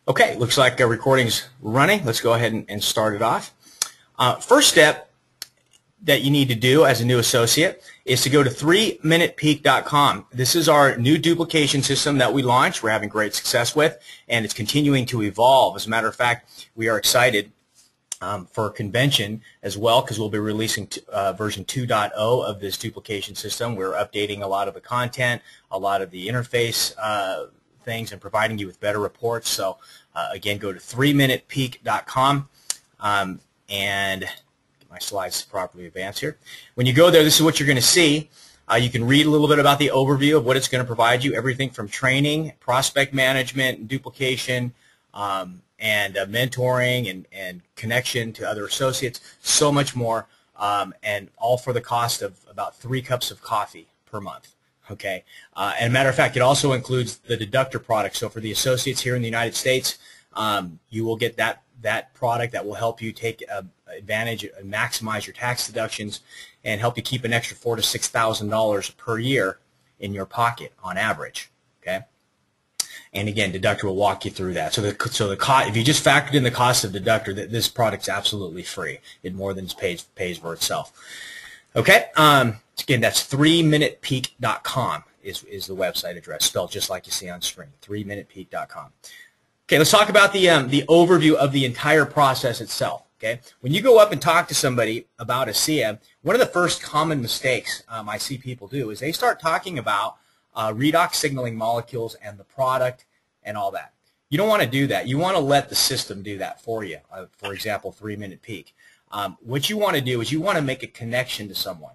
Okay, looks like a recording's running. Let's go ahead and start it off. First step that you need to do as a new associate is to go to 3minutepeak.com. This is our new duplication system that we launched. We're having great success with, and it's continuing to evolve. As a matter of fact, we are excited for a convention as well, because we'll be releasing version 2.0 of this duplication system. We're updating a lot of the content, a lot of the interface things, and providing you with better reports. So again, go to 3minutepeak.com and get my slides properly advanced here. When you go there, this is what you're going to see. You can read a little bit about the overview of what it's going to provide you, everything from training, prospect management, duplication, and mentoring and connection to other associates, so much more, and all for the cost of about 3 cups of coffee per month. Okay, and a matter of fact, it also includes the deductor product. So for the associates here in the United States, you will get that product that will help you take advantage and maximize your tax deductions and help you keep an extra $4,000 to $6,000 per year in your pocket on average. Okay, and again, deductor will walk you through that. So the cost, if you just factored in the cost of deductor, this product's absolutely free. It more than pays for itself. Okay, again, that's 3minutepeak.com is the website address, spelled just like you see on screen, 3minutepeak.com. Okay, let's talk about the overview of the entire process itself. Okay, when you go up and talk to somebody about ASEA, one of the first common mistakes I see people do is they start talking about redox signaling molecules and the product and all that. You don't want to do that. You want to let the system do that for you. For example, 3-Minute Peak. What you want to do is you want to make a connection to someone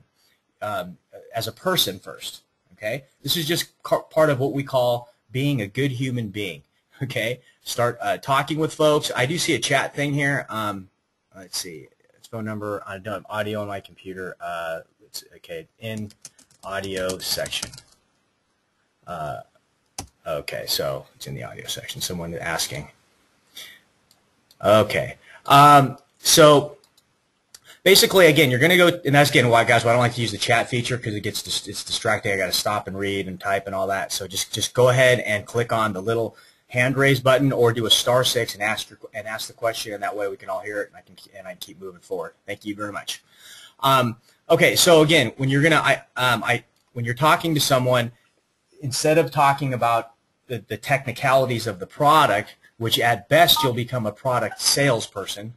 as a person first. Okay, this is just part of what we call being a good human being. Okay, start talking with folks. I do see a chat thing here. Let's see, it's phone number. I don't have audio on my computer. It's okay in audio section. Okay, so it's in the audio section. Someone asking. Okay, so basically, again, you're going to go, and that's again why, guys, why I don't like to use the chat feature, because it's distracting. I got to stop and read and type and all that. So just go ahead and click on the little hand raise button, or do a *6 and ask the question, and that way we can all hear it, and I can keep moving forward. Thank you very much. Okay, so again, when you're when you're talking to someone, instead of talking about the technicalities of the product, which at best you'll become a product salesperson.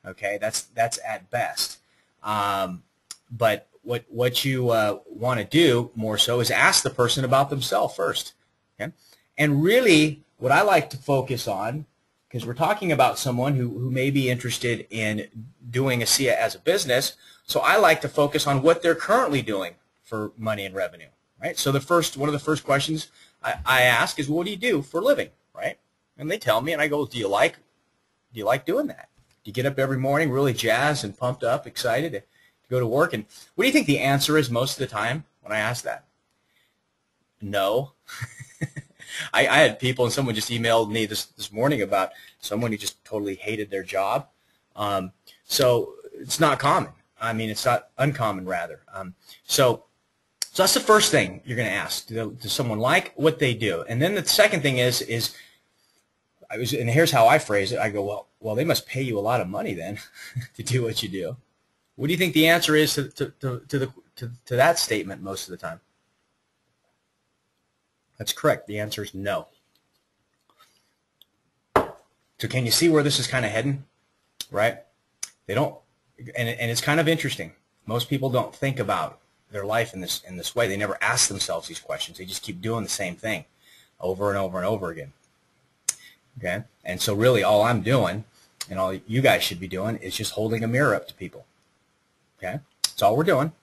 Okay, that's at best. But what you want to do more so is ask the person about themselves first. Okay, and really what I like to focus on, because we're talking about someone who may be interested in doing ASEA as a business, so I like to focus on what they're currently doing for money and revenue. Right. So one of the first questions I ask is, well, what do you do for a living? Right. And they tell me, and I go, do you like doing that? Do you get up every morning really jazzed and pumped up, excited to go to work? And what do you think the answer is most of the time when I ask that? No. I had people, and someone just emailed me this morning about someone who just totally hated their job. So it's not common. I mean, it's not uncommon, rather. So that's the first thing you're going to ask. Does someone like what they do? And then the second thing is and here's how I phrase it. I go, well, they must pay you a lot of money then to do what you do. What do you think the answer is to that statement most of the time? That's correct. The answer is no. So can you see where this is kind of heading? Right? They don't, and it's kind of interesting. Most people don't think about their life in this way. They never ask themselves these questions. They just keep doing the same thing over and over and over again. Okay? And so really all I'm doing, and all you guys should be doing, is just holding a mirror up to people. Okay? That's all we're doing.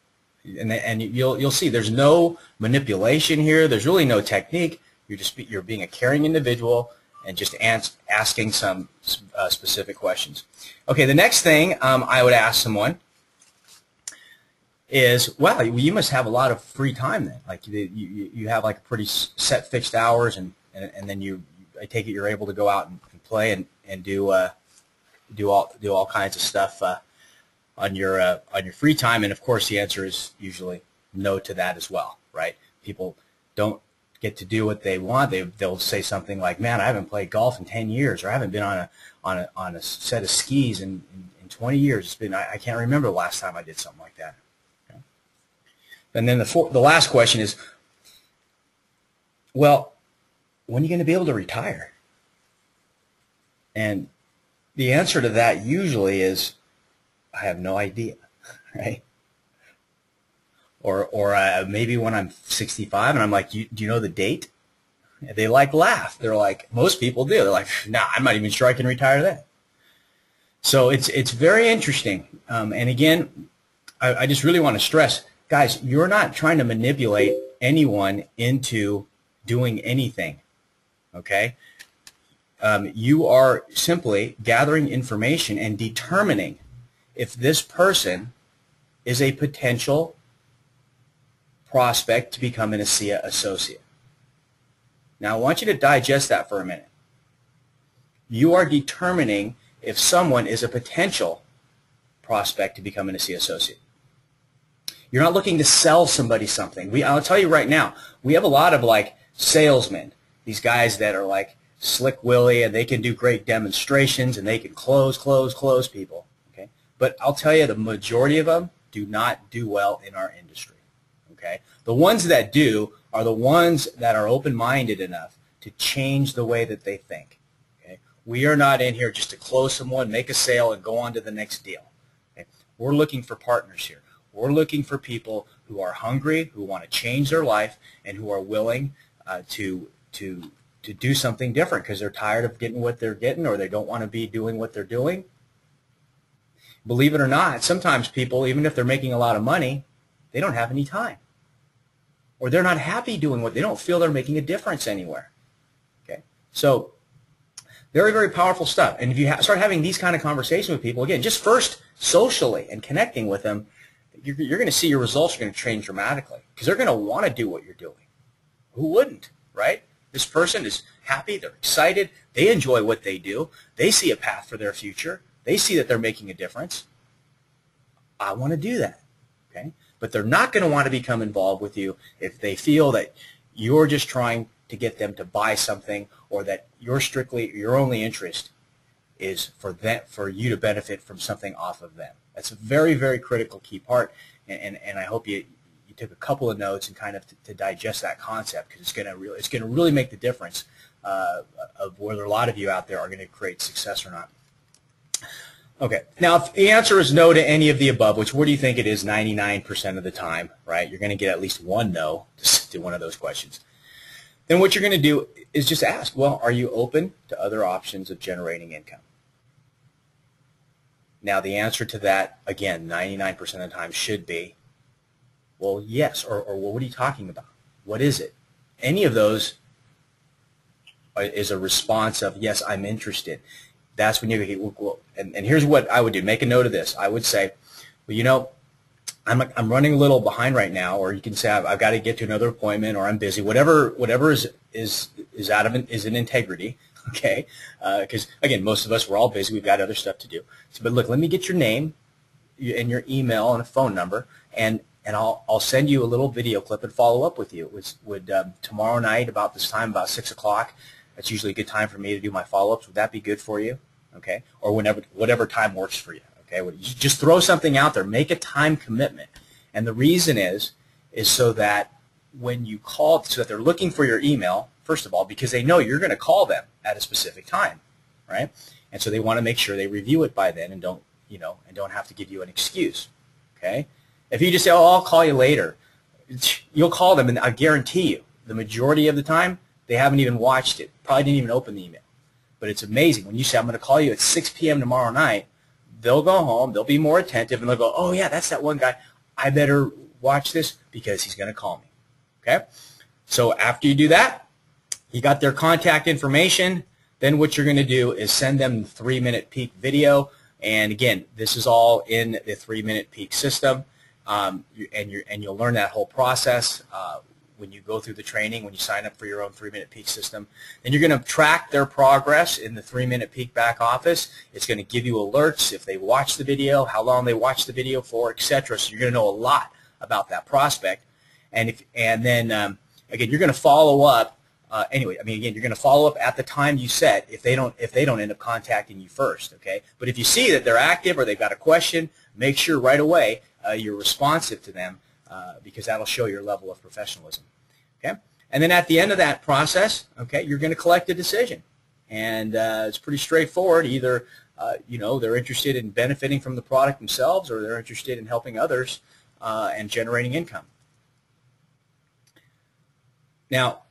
And you'll see there's no manipulation here. There's really no technique. You're being a caring individual and just asking some specific questions. Okay, the next thing I would ask someone is, wow, you must have a lot of free time then. Like you have like a pretty set fixed hours, and then I take it you're able to go out and play and do all kinds of stuff on your free time. And of course the answer is usually no to that as well, right? People don't get to do what they want. They'll say something like, "Man, I haven't played golf in 10 years, or I haven't been on a set of skis in 20 years. It's been I can't remember the last time I did something like that." Okay? And then the last question is, well, when are you going to be able to retire? And the answer to that usually is, I have no idea, right? Or maybe when I'm 65 and I'm like, do you know the date? And they laugh. They're like, most people do. They're like, nah, I'm not even sure I can retire then. So it's very interesting. And again, I just really want to stress, guys, you're not trying to manipulate anyone into doing anything, okay? You are simply gathering information and determining if this person is a potential prospect to become an ASEA associate. Now, I want you to digest that for a minute. You are determining if someone is a potential prospect to become an ASEA associate. You're not looking to sell somebody something. I'll tell you right now, we have a lot of like salesmen, these guys that are like Slick Willie, and they can do great demonstrations and they can close people. Okay, but I'll tell you, the majority of them do not do well in our industry. Okay, the ones that do are the ones that are open-minded enough to change the way that they think. Okay, we are not in here just to close someone, make a sale, and go on to the next deal. Okay, we're looking for partners here. We're looking for people who are hungry, who want to change their life, and who are willing to do something different because they're tired of getting what they're getting, or they don't want to be doing what they're doing. Believe it or not, sometimes people, even if they're making a lot of money, they don't have any time. Or they're not happy doing what they don't feel they're making a difference anywhere. Okay, so very, very powerful stuff. And if you start having these kind of conversations with people, again, just first socially and connecting with them, you're going to see your results are going to change dramatically because they're going to want to do what you're doing. Who wouldn't, right? This person is happy, they're excited, they enjoy what they do, they see a path for their future, they see that they're making a difference. I want to do that, okay? But they're not going to want to become involved with you if they feel that you're just trying to get them to buy something, or that your only interest is for you to benefit from something off of them. That's a very, very critical key part, and I hope you took a couple of notes and kind of to digest that concept, because it's going to really make the difference of whether a lot of you out there are going to create success or not. Okay, now if the answer is no to any of the above, which what do you think it is 99% of the time, right? You're going to get at least one no to one of those questions. Then what you're going to do is just ask, well, are you open to other options of generating income? Now the answer to that, again, 99% of the time should be, well, yes, or what are you talking about? What is it? Any of those is a response of, yes, I'm interested. That's when you, well, and here's what I would do. Make a note of this. I would say, well, you know, I'm running a little behind right now, or you can say I've got to get to another appointment, or I'm busy. Whatever is in integrity, okay? Because again, most of us, we're all busy. We've got other stuff to do. So, but look, let me get your name and your email and a phone number, and I'll send you a little video clip and follow up with you. Would tomorrow night about this time, about 6 o'clock, that's usually a good time for me to do my follow-ups. Would that be good for you? Okay, or whatever time works for you. Okay, just throw something out there. Make a time commitment, and the reason is so that when you call, so that they're looking for your email first of all, because they know you're going to call them at a specific time, right? And so they want to make sure they review it by then and don't have to give you an excuse. Okay, if you just say, oh, I'll call you later, you'll call them, and I guarantee you, the majority of the time they haven't even watched it, probably didn't even open the email. But it's amazing when you say, I'm going to call you at 6 p.m. tomorrow night. They'll go home, they'll be more attentive, and they'll go, oh, yeah, that's that one guy. I better watch this because he's going to call me. Okay? So after you do that, you got their contact information. Then what you're going to do is send them the 3-minute peak video. And again, this is all in the 3-minute peak system. And you'll learn that whole process when you go through the training, when you sign up for your own 3-minute peak system. Then you're going to track their progress in the 3-minute peak back office. It's going to give you alerts if they watch the video, how long they watch the video for, etc. So you're going to know a lot about that prospect. And then again, you're going to follow up. Anyway, I mean, again, you're going to follow up at the time you set if they don't end up contacting you first, okay? But if you see that they're active or they've got a question, make sure right away you're responsive to them because that'll show your level of professionalism, okay? And then at the end of that process, okay, you're going to collect a decision, and it's pretty straightforward. Either you know, they're interested in benefiting from the product themselves, or they're interested in helping others and generating income. Now,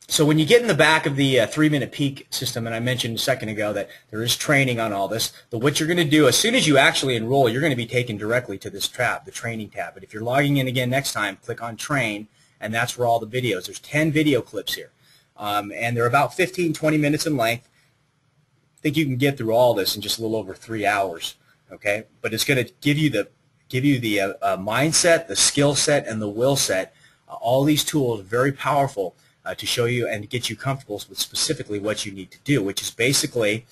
so when you get in the back of the 3-minute peak system, and I mentioned a second ago that there is training on all this, what you're going to do, as soon as you actually enroll, you're going to be taken directly to this tab, the training tab. But if you're logging in again next time, click on train, and that's where all the videos. There's 10 video clips here, and they're about 15, 20 minutes in length. I think you can get through all this in just a little over 3 hours, okay? But it's going to give you the mindset, the skill set, and the will set. All these tools are very powerful to show you and get you comfortable with specifically what you need to do, which is basically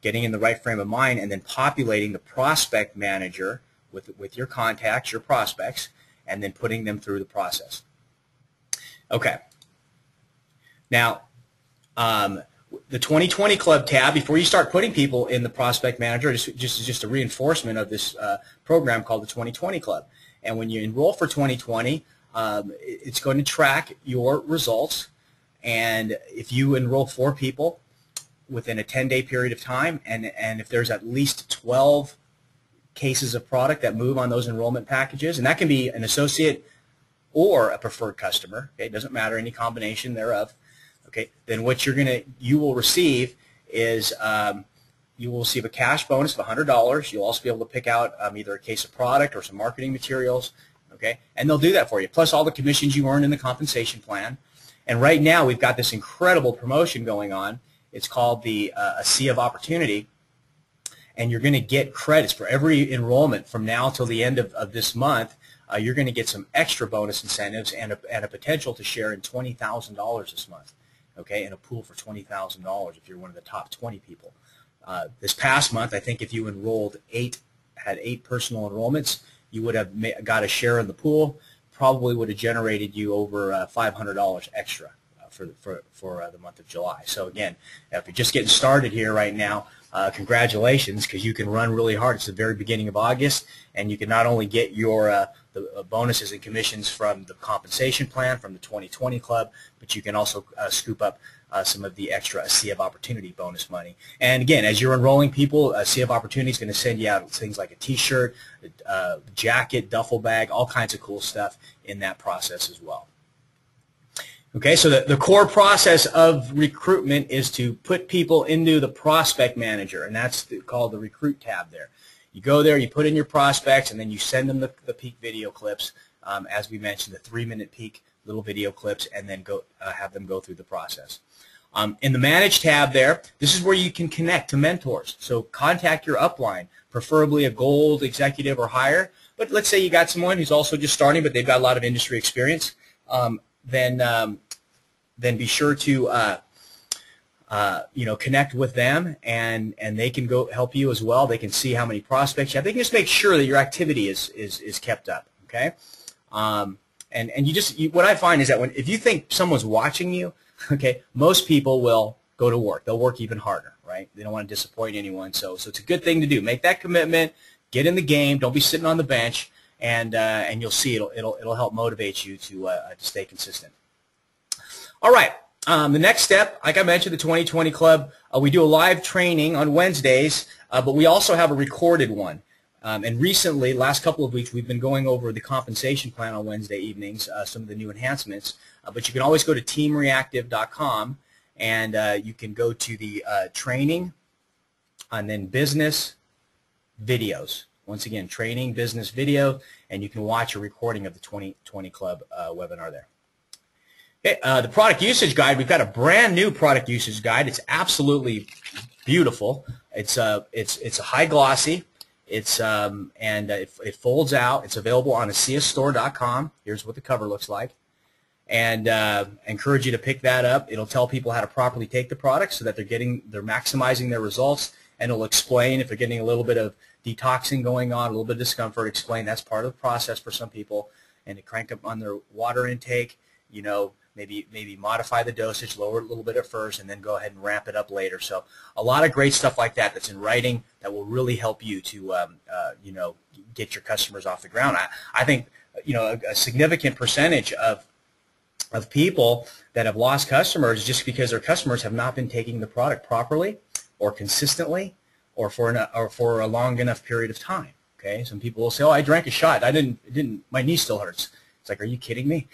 getting in the right frame of mind and then populating the prospect manager with your contacts, your prospects, and then putting them through the process. Okay. Now, the 2020 Club tab, before you start putting people in the prospect manager, is just a reinforcement of this program called the 2020 Club. And when you enroll for 2020, it's going to track your results, and if you enroll 4 people within a 10-day period of time, and if there's at least 12 cases of product that move on those enrollment packages, and that can be an associate or a preferred customer, okay, it doesn't matter, any combination thereof, okay, then what you will receive is you will receive a cash bonus of $100. You'll also be able to pick out either a case of product or some marketing materials. Okay, and they'll do that for you, plus all the commissions you earn in the compensation plan. And right now we've got this incredible promotion going on. It's called the ASEA of Opportunity, and you're going to get credits for every enrollment from now till the end of this month. You're going to get some extra bonus incentives and a potential to share in $20,000 this month, okay, in a pool for $20,000 if you're one of the top 20 people. This past month, I think if you had 8 personal enrollments, you would have got a share in the pool, probably would have generated you over $500 extra for the month of July. So again, if you're just getting started here right now, congratulations, because you can run really hard. It's the very beginning of August, and you can not only get your the bonuses and commissions from the compensation plan, from the 2020 Club, but you can also scoop up some of the extra ASEA of Opportunity bonus money. And again, as you're enrolling people, ASEA of Opportunity is going to send you out things like a T-shirt, jacket, duffel bag, all kinds of cool stuff in that process as well. Okay, so the core process of recruitment is to put people into the prospect manager, and that's called the recruit tab there. You go there, you put in your prospects, and then you send them the peak video clips, as we mentioned, the 3-minute peak little video clips, and then have them go through the process. In the Manage tab there, this is where you can connect to mentors. So contact your upline, preferably a gold executive or higher. But let's say you got someone who's also just starting, but they've got a lot of industry experience. Then be sure to connect with them, and they can go help you as well. They can see how many prospects you have. They can just make sure that your activity is kept up. Okay, and what I find is that if you think someone's watching you, okay, most people will go to work. They'll work even harder, right? They don't want to disappoint anyone. So it's a good thing to do. Make that commitment. Get in the game. Don't be sitting on the bench, and you'll see it'll help motivate you to stay consistent. All right. The next step, like I mentioned, the 2020 Club, we do a live training on Wednesdays, but we also have a recorded one. And recently, last couple of weeks, we've been going over the compensation plan on Wednesday evenings, some of the new enhancements. But you can always go to teamreactive.com, and you can go to the training and then business videos. Once again, training, business video, and you can watch a recording of the 2020 Club webinar there. Okay, the product usage guide, we've got a brand new product usage guide. It's absolutely beautiful. It's a high glossy. It folds out. It's available on ASEAstore.com. Here's what the cover looks like. And encourage you to pick that up. It'll tell people how to properly take the product so that they're maximizing their results, and it'll explain if they're getting a little bit of detoxing going on, a little bit of discomfort, explain that's part of the process for some people, and to crank up on their water intake. maybe modify the dosage, lower it a little bit at first, and then go ahead and ramp it up later. So a lot of great stuff like that that's in writing that will really help you to get your customers off the ground. I think a significant percentage of people that have lost customers just because their customers have not been taking the product properly or consistently or for a long enough period of time. Okay, some people will say, "Oh, I drank a shot. My knee still hurts." It's like, are you kidding me?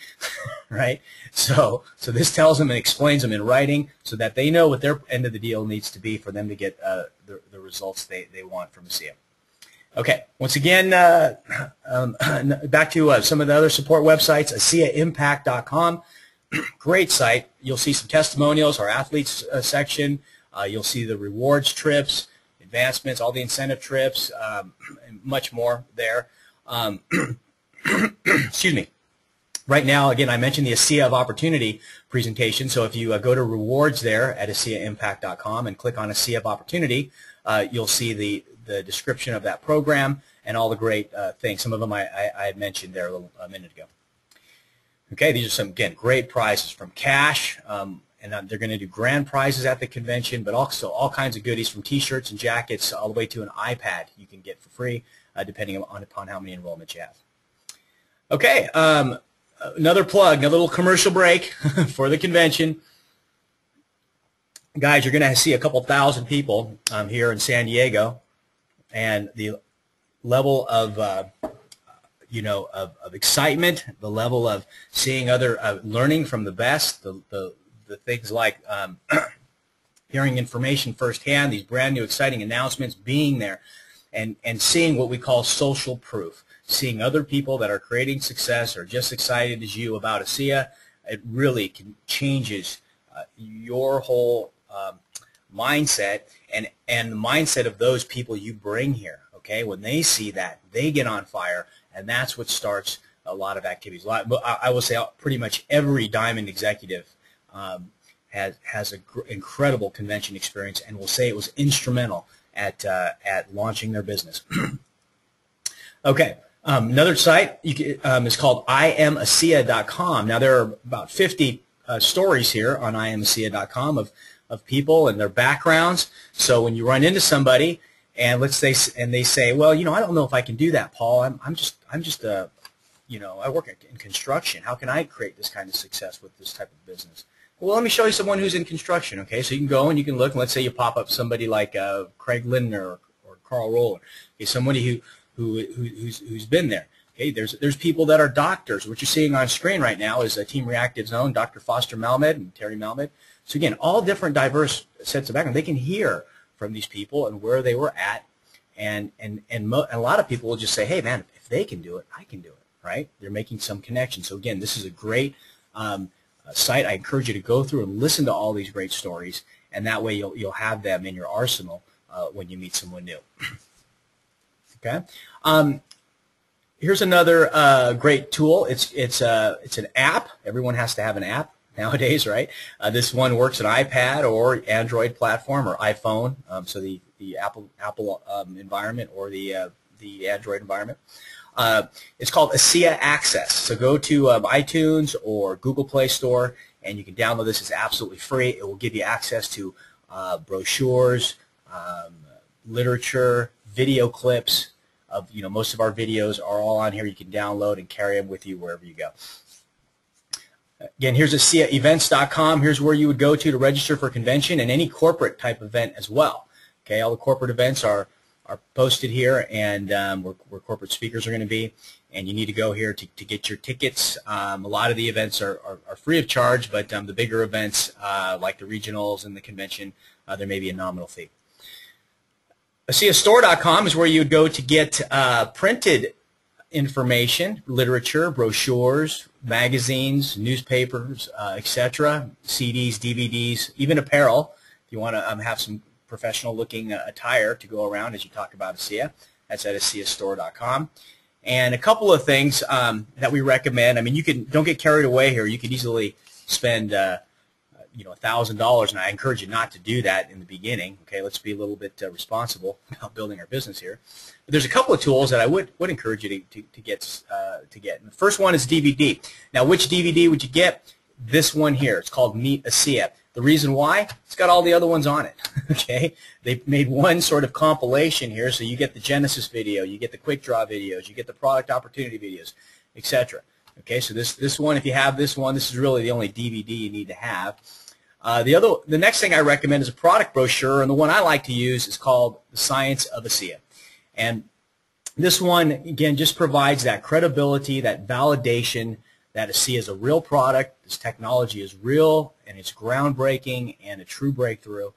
Right? So this tells them and explains them in writing so that they know what their end of the deal needs to be for them to get the results they want from ASEA. Okay, once again, back to some of the other support websites, ASEAimpact.com. Great site. You'll see some testimonials, our athletes section. You'll see the rewards trips, advancements, all the incentive trips, and much more there. Excuse me. Right now, again, I mentioned the ASEA of Opportunity presentation. So if you go to rewards there at ASEAimpact.com and click on ASEA of Opportunity, you'll see the description of that program and all the great things. Some of them I had mentioned there a minute ago. Okay, these are some, again, great prizes from cash, and they're going to do grand prizes at the convention, but also all kinds of goodies from T-shirts and jackets all the way to an iPad you can get for free, depending upon how many enrollments you have. Okay, another plug, a little commercial break for the convention. Guys, you're going to see a couple thousand people here in San Diego, and the level of of excitement, the level of seeing other, learning from the best, the things like hearing information firsthand, these brand new exciting announcements, being there, and seeing what we call social proof, seeing other people that are creating success or just excited as you about ASEA. It really changes your whole mindset and the mindset of those people you bring here. Okay, when they see that, they get on fire, and that's what starts a lot of activities. I will say pretty much every Diamond executive has an incredible convention experience, and will say it was instrumental at launching their business. Okay, another site is called IamASEA.com. Now there are about 50 stories here on IamASEA.com of people and their backgrounds. So when you run into somebody and they say, well, I don't know if I can do that, Paul. I'm just I work in construction. How can I create this kind of success with this type of business? Well, let me show you someone who's in construction. Okay, so you can go and you can look, and let's say you pop up somebody like Craig Lindner or Carl Roller. Okay, somebody who's been there. Okay, there's people that are doctors. What you're seeing on screen right now is Team Reactive's own Dr. Foster Malmed and Terry Malmed. So again, all different diverse sets of background. They can hear from these people and where they were at, and a lot of people will just say, hey man, if they can do it, I can do it, right? They're making some connection. So again, this is a great site. I encourage you to go through and listen to all these great stories, and that way you'll have them in your arsenal when you meet someone new. Okay. Here's another great tool. It's an app. Everyone has to have an app nowadays, right? This one works on iPad or Android platform or iPhone, so the Apple environment or the Android environment. It's called ASEA Access. So go to iTunes or Google Play Store, and you can download this. It's absolutely free. It will give you access to brochures, literature, video clips. Most of our videos are all on here. You can download and carry them with you wherever you go. Again, here's ASEAEvents.com. Here's where you would go to register for convention and any corporate type event as well. Okay, all the corporate events are posted here, and where corporate speakers are going to be. And you need to go here to get your tickets. A lot of the events are free of charge, but the bigger events like the regionals and the convention, there may be a nominal fee. ASEAstore.com is where you would go to get printed information, literature, brochures, magazines, newspapers, etc., CDs, DVDs, even apparel. If you want to have some professional-looking attire to go around as you talk about ASEA, that's at ASEAstore.com. And a couple of things that we recommend. I mean, don't get carried away here. You could easily spend $1,000, and I encourage you not to do that in the beginning. Okay, let's be a little bit responsible about building our business here. But there's a couple of tools that I would encourage you to get. And the first one is DVD. Now, which DVD would you get? This one here. It's called Meet ASEA. The reason why? It's got all the other ones on it. Okay, they made one sort of compilation here, so you get the Genesis video, you get the Quick Draw videos, you get the product opportunity videos, etc. Okay, so this one, if you have this one, this is really the only DVD you need to have. The next thing I recommend is a product brochure, and the one I like to use is called The Science of ASEA. And this one, again, just provides that credibility, that validation that ASEA is a real product, this technology is real, and it's groundbreaking and a true breakthrough.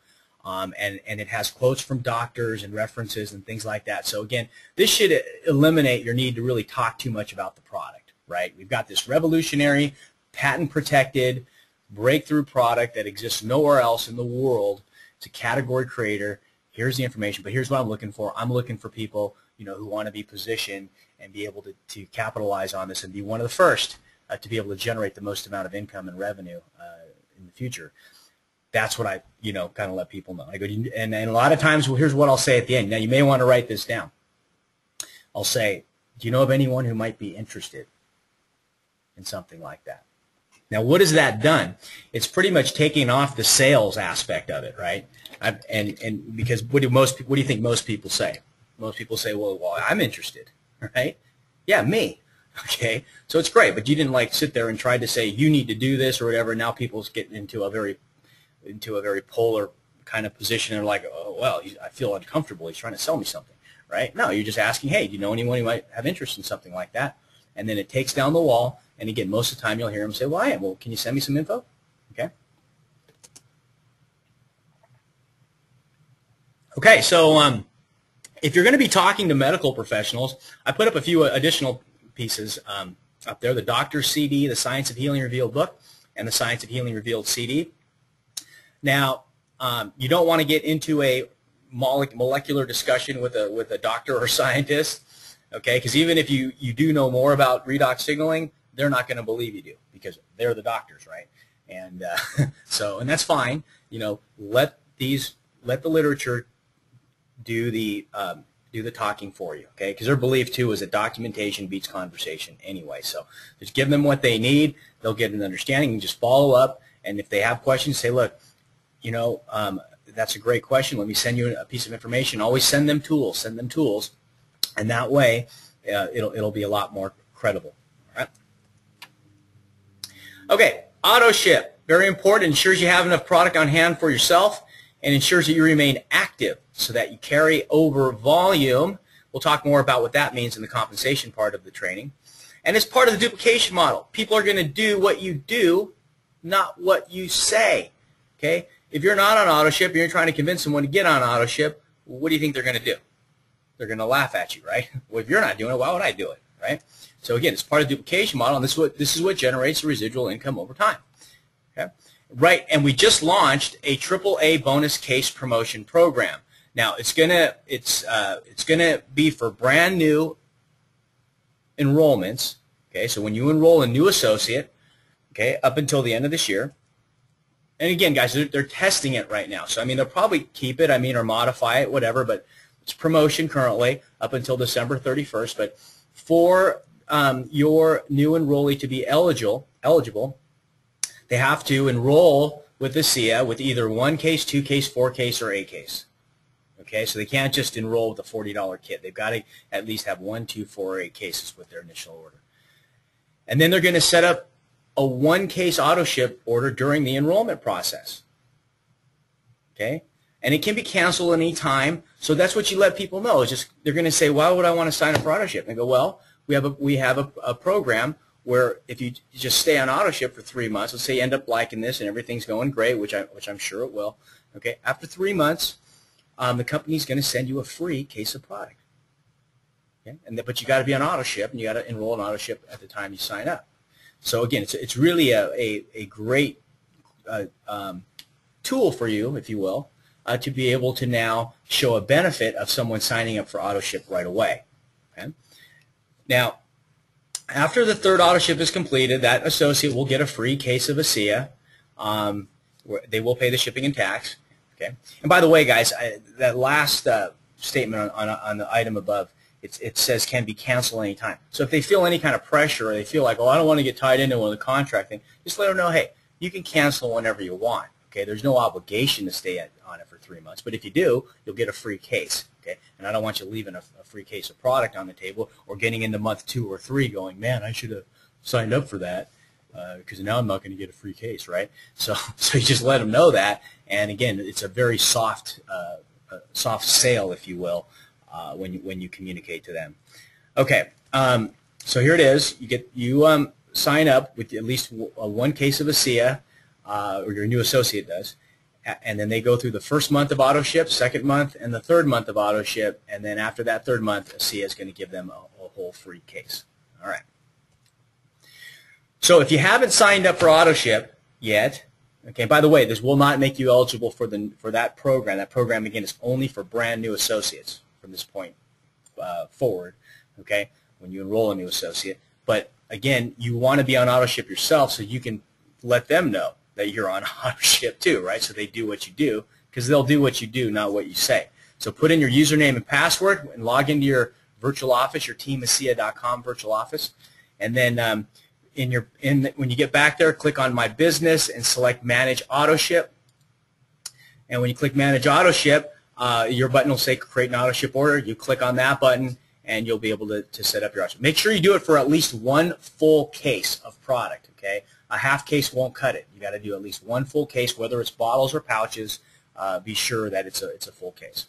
And it has quotes from doctors and references and things like that. So again, this should eliminate your need to really talk too much about the product, right? We've got this revolutionary, patent-protected, breakthrough product that exists nowhere else in the world. It's a category creator. Here's the information, but here's what I'm looking for. I'm looking for people, who want to be positioned and be able to capitalize on this and be one of the first to be able to generate the most amount of income and revenue in the future. That's what I, kind of let people know. I go, and a lot of times, well, here's what I'll say at the end. Now, you may want to write this down. I'll say, do you know of anyone who might be interested in something like that? Now, what has that done? It's pretty much taking off the sales aspect of it, right? And because what do you think most people say? Most people say, well, I'm interested, right? Yeah, me. Okay, so it's great, but you didn't sit there and try to say you need to do this or whatever. Now people's getting into a very polar kind of position. They're like, oh, well, I feel uncomfortable. He's trying to sell me something, right? No, you're just asking, hey, do you know anyone who might have interest in something like that? And then it takes down the wall. And again, most of the time you'll hear them say, well, I am. Well, can you send me some info? Okay. Okay, so if you're going to be talking to medical professionals, I put up a few additional pieces up there, the Doctor's CD, the Science of Healing Revealed book, and the Science of Healing Revealed CD. Now, you don't want to get into a molecular discussion with a doctor or scientist, okay? Because even if you do know more about redox signaling, they're not going to believe you do because they're the doctors, right? And and that's fine. Let the literature do the talking for you, okay? Because their belief too is that documentation beats conversation anyway. So just give them what they need; they'll get an understanding. And just follow up, and if they have questions, say, look, that's a great question. Let me send you a piece of information. Always send them tools, and that way it'll be a lot more credible. All right. Okay, auto ship, very important. Ensures you have enough product on hand for yourself, and ensures that you remain active so that you carry over volume. We'll talk more about what that means in the compensation part of the training. And it's part of the duplication model. People are going to do what you do, not what you say. Okay? If you're not on auto ship and you're trying to convince someone to get on auto ship, what do you think they're going to do? They're going to laugh at you, right? Well, if you're not doing it, why would I do it, right? So again, it's part of the duplication model, and this is what generates the residual income over time. Okay? Right, and we just launched a AAA bonus case promotion program. Now it's gonna be for brand new enrollments. Okay, so when you enroll a new associate, okay, up until the end of this year. And again, guys, they're testing it right now. So I mean, they'll probably keep it, or modify it, whatever. But it's promotion currently up until December 31st. But for your new enrollee to be eligible, they have to enroll with ASEA with either 1 case, 2 case, 4 case, or 8 case. Okay, so they can't just enroll with a $40 kit. They've got to at least have 1, 2, 4, or 8 cases with their initial order. And then they're going to set up a 1 case auto ship order during the enrollment process. Okay, and it can be canceled any time. So that's what you let people know. It's just they're going to say, why would I want to sign up for auto ship? And they go, well, we have a program where if you just stay on auto ship for 3 months, let's say you end up liking this and everything's going great, which I'm sure it will. Okay, after 3 months, the company's going to send you a free case of product. Okay, but you got to be on auto ship, and you got to enroll in auto ship at the time you sign up. So again, it's really a great tool for you, if you will, to be able to now show a benefit of someone signing up for auto ship right away. Okay, now. After the 3rd auto ship is completed, that associate will get a free case of ASEA. They will pay the shipping and tax. Okay. And by the way, guys, that last statement on the item above, it says can be canceled anytime. So if they feel any kind of pressure or they feel like, oh, I don't want to get tied into one of the contract thing, just let them know, hey, you can cancel whenever you want. Okay. There's no obligation to stay on it for 3 months, but if you do, you'll get a free case. Okay. And I don't want you leaving a free case of product on the table or getting into month 2 or 3 going, man, I should have signed up for that. Because now I'm not going to get a free case, right? So you just let them know that, and again, it's a very soft sale, if you will, when you communicate to them. Okay, so here it is. You sign up with at least one case of ASEA, or your new associate does, and then they go through the first month of auto ship, second month, and the third month of auto ship, and then after that third month, ASEA is going to give them a whole free case. All right. So if you haven't signed up for auto ship yet, okay, by the way, this will not make you eligible for that program. That program, again, is only for brand new associates from this point forward, okay, when you enroll a new associate. But again, you want to be on auto ship yourself so you can let them know that you're on auto ship too, right? So they do what you do, because they'll do what you do, not what you say. So put in your username and password and log into your virtual office, your teamasea.com virtual office, and then when you get back there, click on My Business and select Manage Auto Ship. And when you click Manage Auto Ship, your button will say Create an Auto Ship Order. You click on that button, and you'll be able to set up your auto ship. Make sure you do it for at least one full case of product. Okay, a half case won't cut it. You got to do at least one full case, whether it's bottles or pouches. Be sure that it's a full case.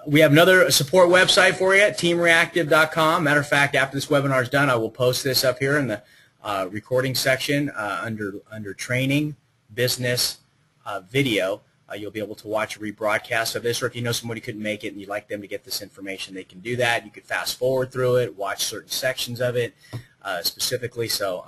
We have another support website for you, teamreactive.com. Matter of fact, after this webinar is done, I will post this up here in the recording section under training, business, video. You'll be able to watch a rebroadcast of this, or if you know somebody couldn't make it and you'd like them to get this information, they can do that. You can fast forward through it, watch certain sections of it specifically. So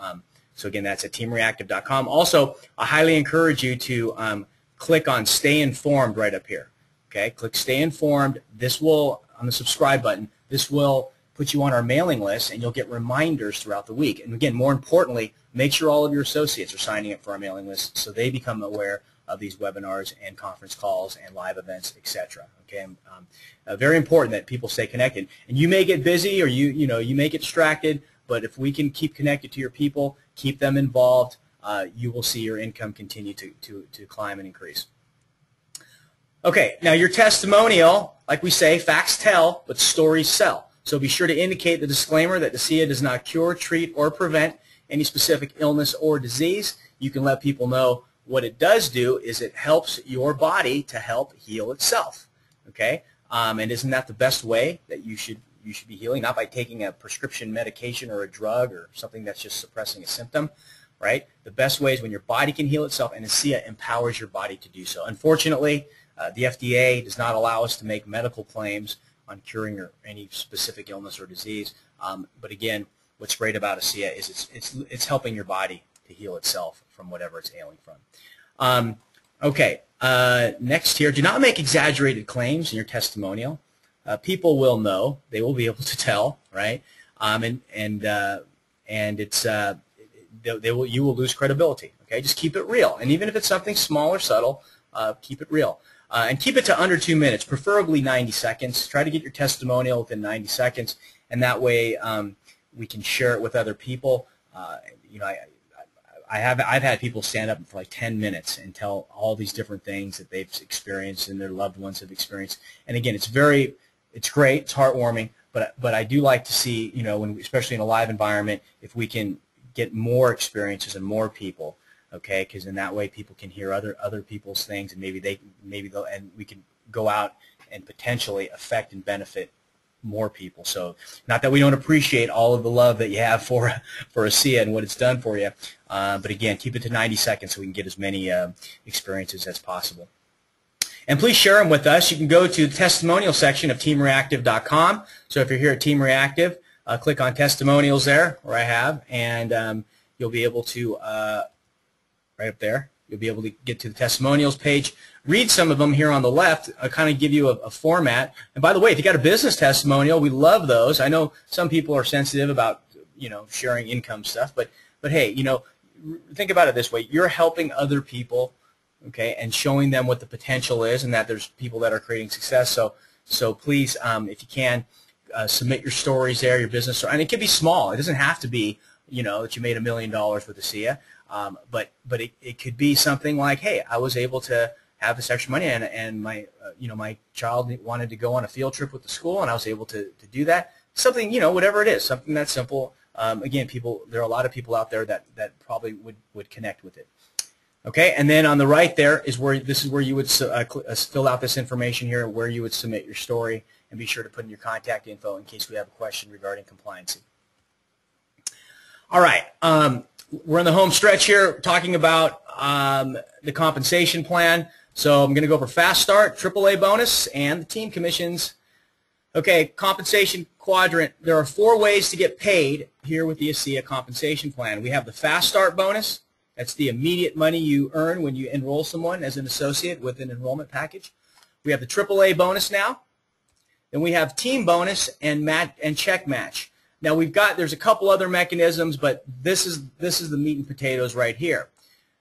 again, that's at teamreactive.com. Also, I highly encourage you to click on Stay Informed right up here. Okay, click Stay Informed. This will, on the subscribe button, this will put you on our mailing list, and you'll get reminders throughout the week. And again, more importantly, make sure all of your associates are signing up for our mailing list so they become aware of these webinars and conference calls and live events, etc. Okay, very important that people stay connected. And you may get busy, or you may get distracted, but if we can keep connected to your people, keep them involved, you will see your income continue to climb and increase. Okay, now your testimonial, like we say, facts tell, but stories sell. So be sure to indicate the disclaimer that ASEA does not cure, treat, or prevent any specific illness or disease. You can let people know what it does do is it helps your body to help heal itself. Okay, and isn't that the best way that you should be healing? Not by taking a prescription medication or a drug or something that's just suppressing a symptom, right? The best way is when your body can heal itself, and ASEA empowers your body to do so. Unfortunately, the FDA does not allow us to make medical claims on curing any specific illness or disease. But again, what's great about ASEA is it's helping your body to heal itself from whatever it's ailing from. Okay, next here, do not make exaggerated claims in your testimonial. People will know; they will be able to tell, right? And it's you will lose credibility. Okay, just keep it real, and even if it's something small or subtle, keep it real. And keep it to under 2 minutes, preferably 90 seconds. Try to get your testimonial within 90 seconds, and that way we can share it with other people. I've had people stand up for like 10 minutes and tell all these different things that they've experienced and their loved ones have experienced. And again, it's great, it's heartwarming, but I do like to see, especially in a live environment, if we can get more experiences and more people. Okay, because in that way people can hear other people's things, and maybe they'll, and we can go out and potentially affect and benefit more people. So, not that we don't appreciate all of the love that you have for ASEA and what it's done for you, but again, keep it to 90 seconds so we can get as many experiences as possible. And please share them with us. You can go to the testimonial section of teamreactive.com. So if you're here at Team Reactive, click on testimonials there, where I have, and you'll be able to. Right up there, you'll be able to get to the testimonials page, read some of them here on the left, kind of give you a format. And by the way, if you got a business testimonial, we love those. I know some people are sensitive about sharing income stuff, but hey, think about it this way. You're helping other people, okay, and showing them what the potential is and that there's people that are creating success. So please, if you can, submit your stories there, your business story. And it can be small. It doesn't have to be, that you made $1 million with ASEA. But it could be something like, hey, I was able to have this extra money, and my my child wanted to go on a field trip with the school, and I was able to do that. Something, whatever it is, something that's simple. Again, there are a lot of people out there that probably would connect with it. Okay, and then on the right there is where you would fill out this information here, where you would submit your story, and be sure to put in your contact info in case we have a question regarding compliance. All right, we're in the home stretch here talking about the compensation plan. So I'm going to go over Fast Start, AAA bonus, and the team commissions. Okay, compensation quadrant. There are 4 ways to get paid here with the ASEA compensation plan. We have the Fast Start bonus. That's the immediate money you earn when you enroll someone as an associate with an enrollment package. We have the AAA bonus now. Then we have team bonus and check match. Now there's a couple other mechanisms, but this is the meat and potatoes right here.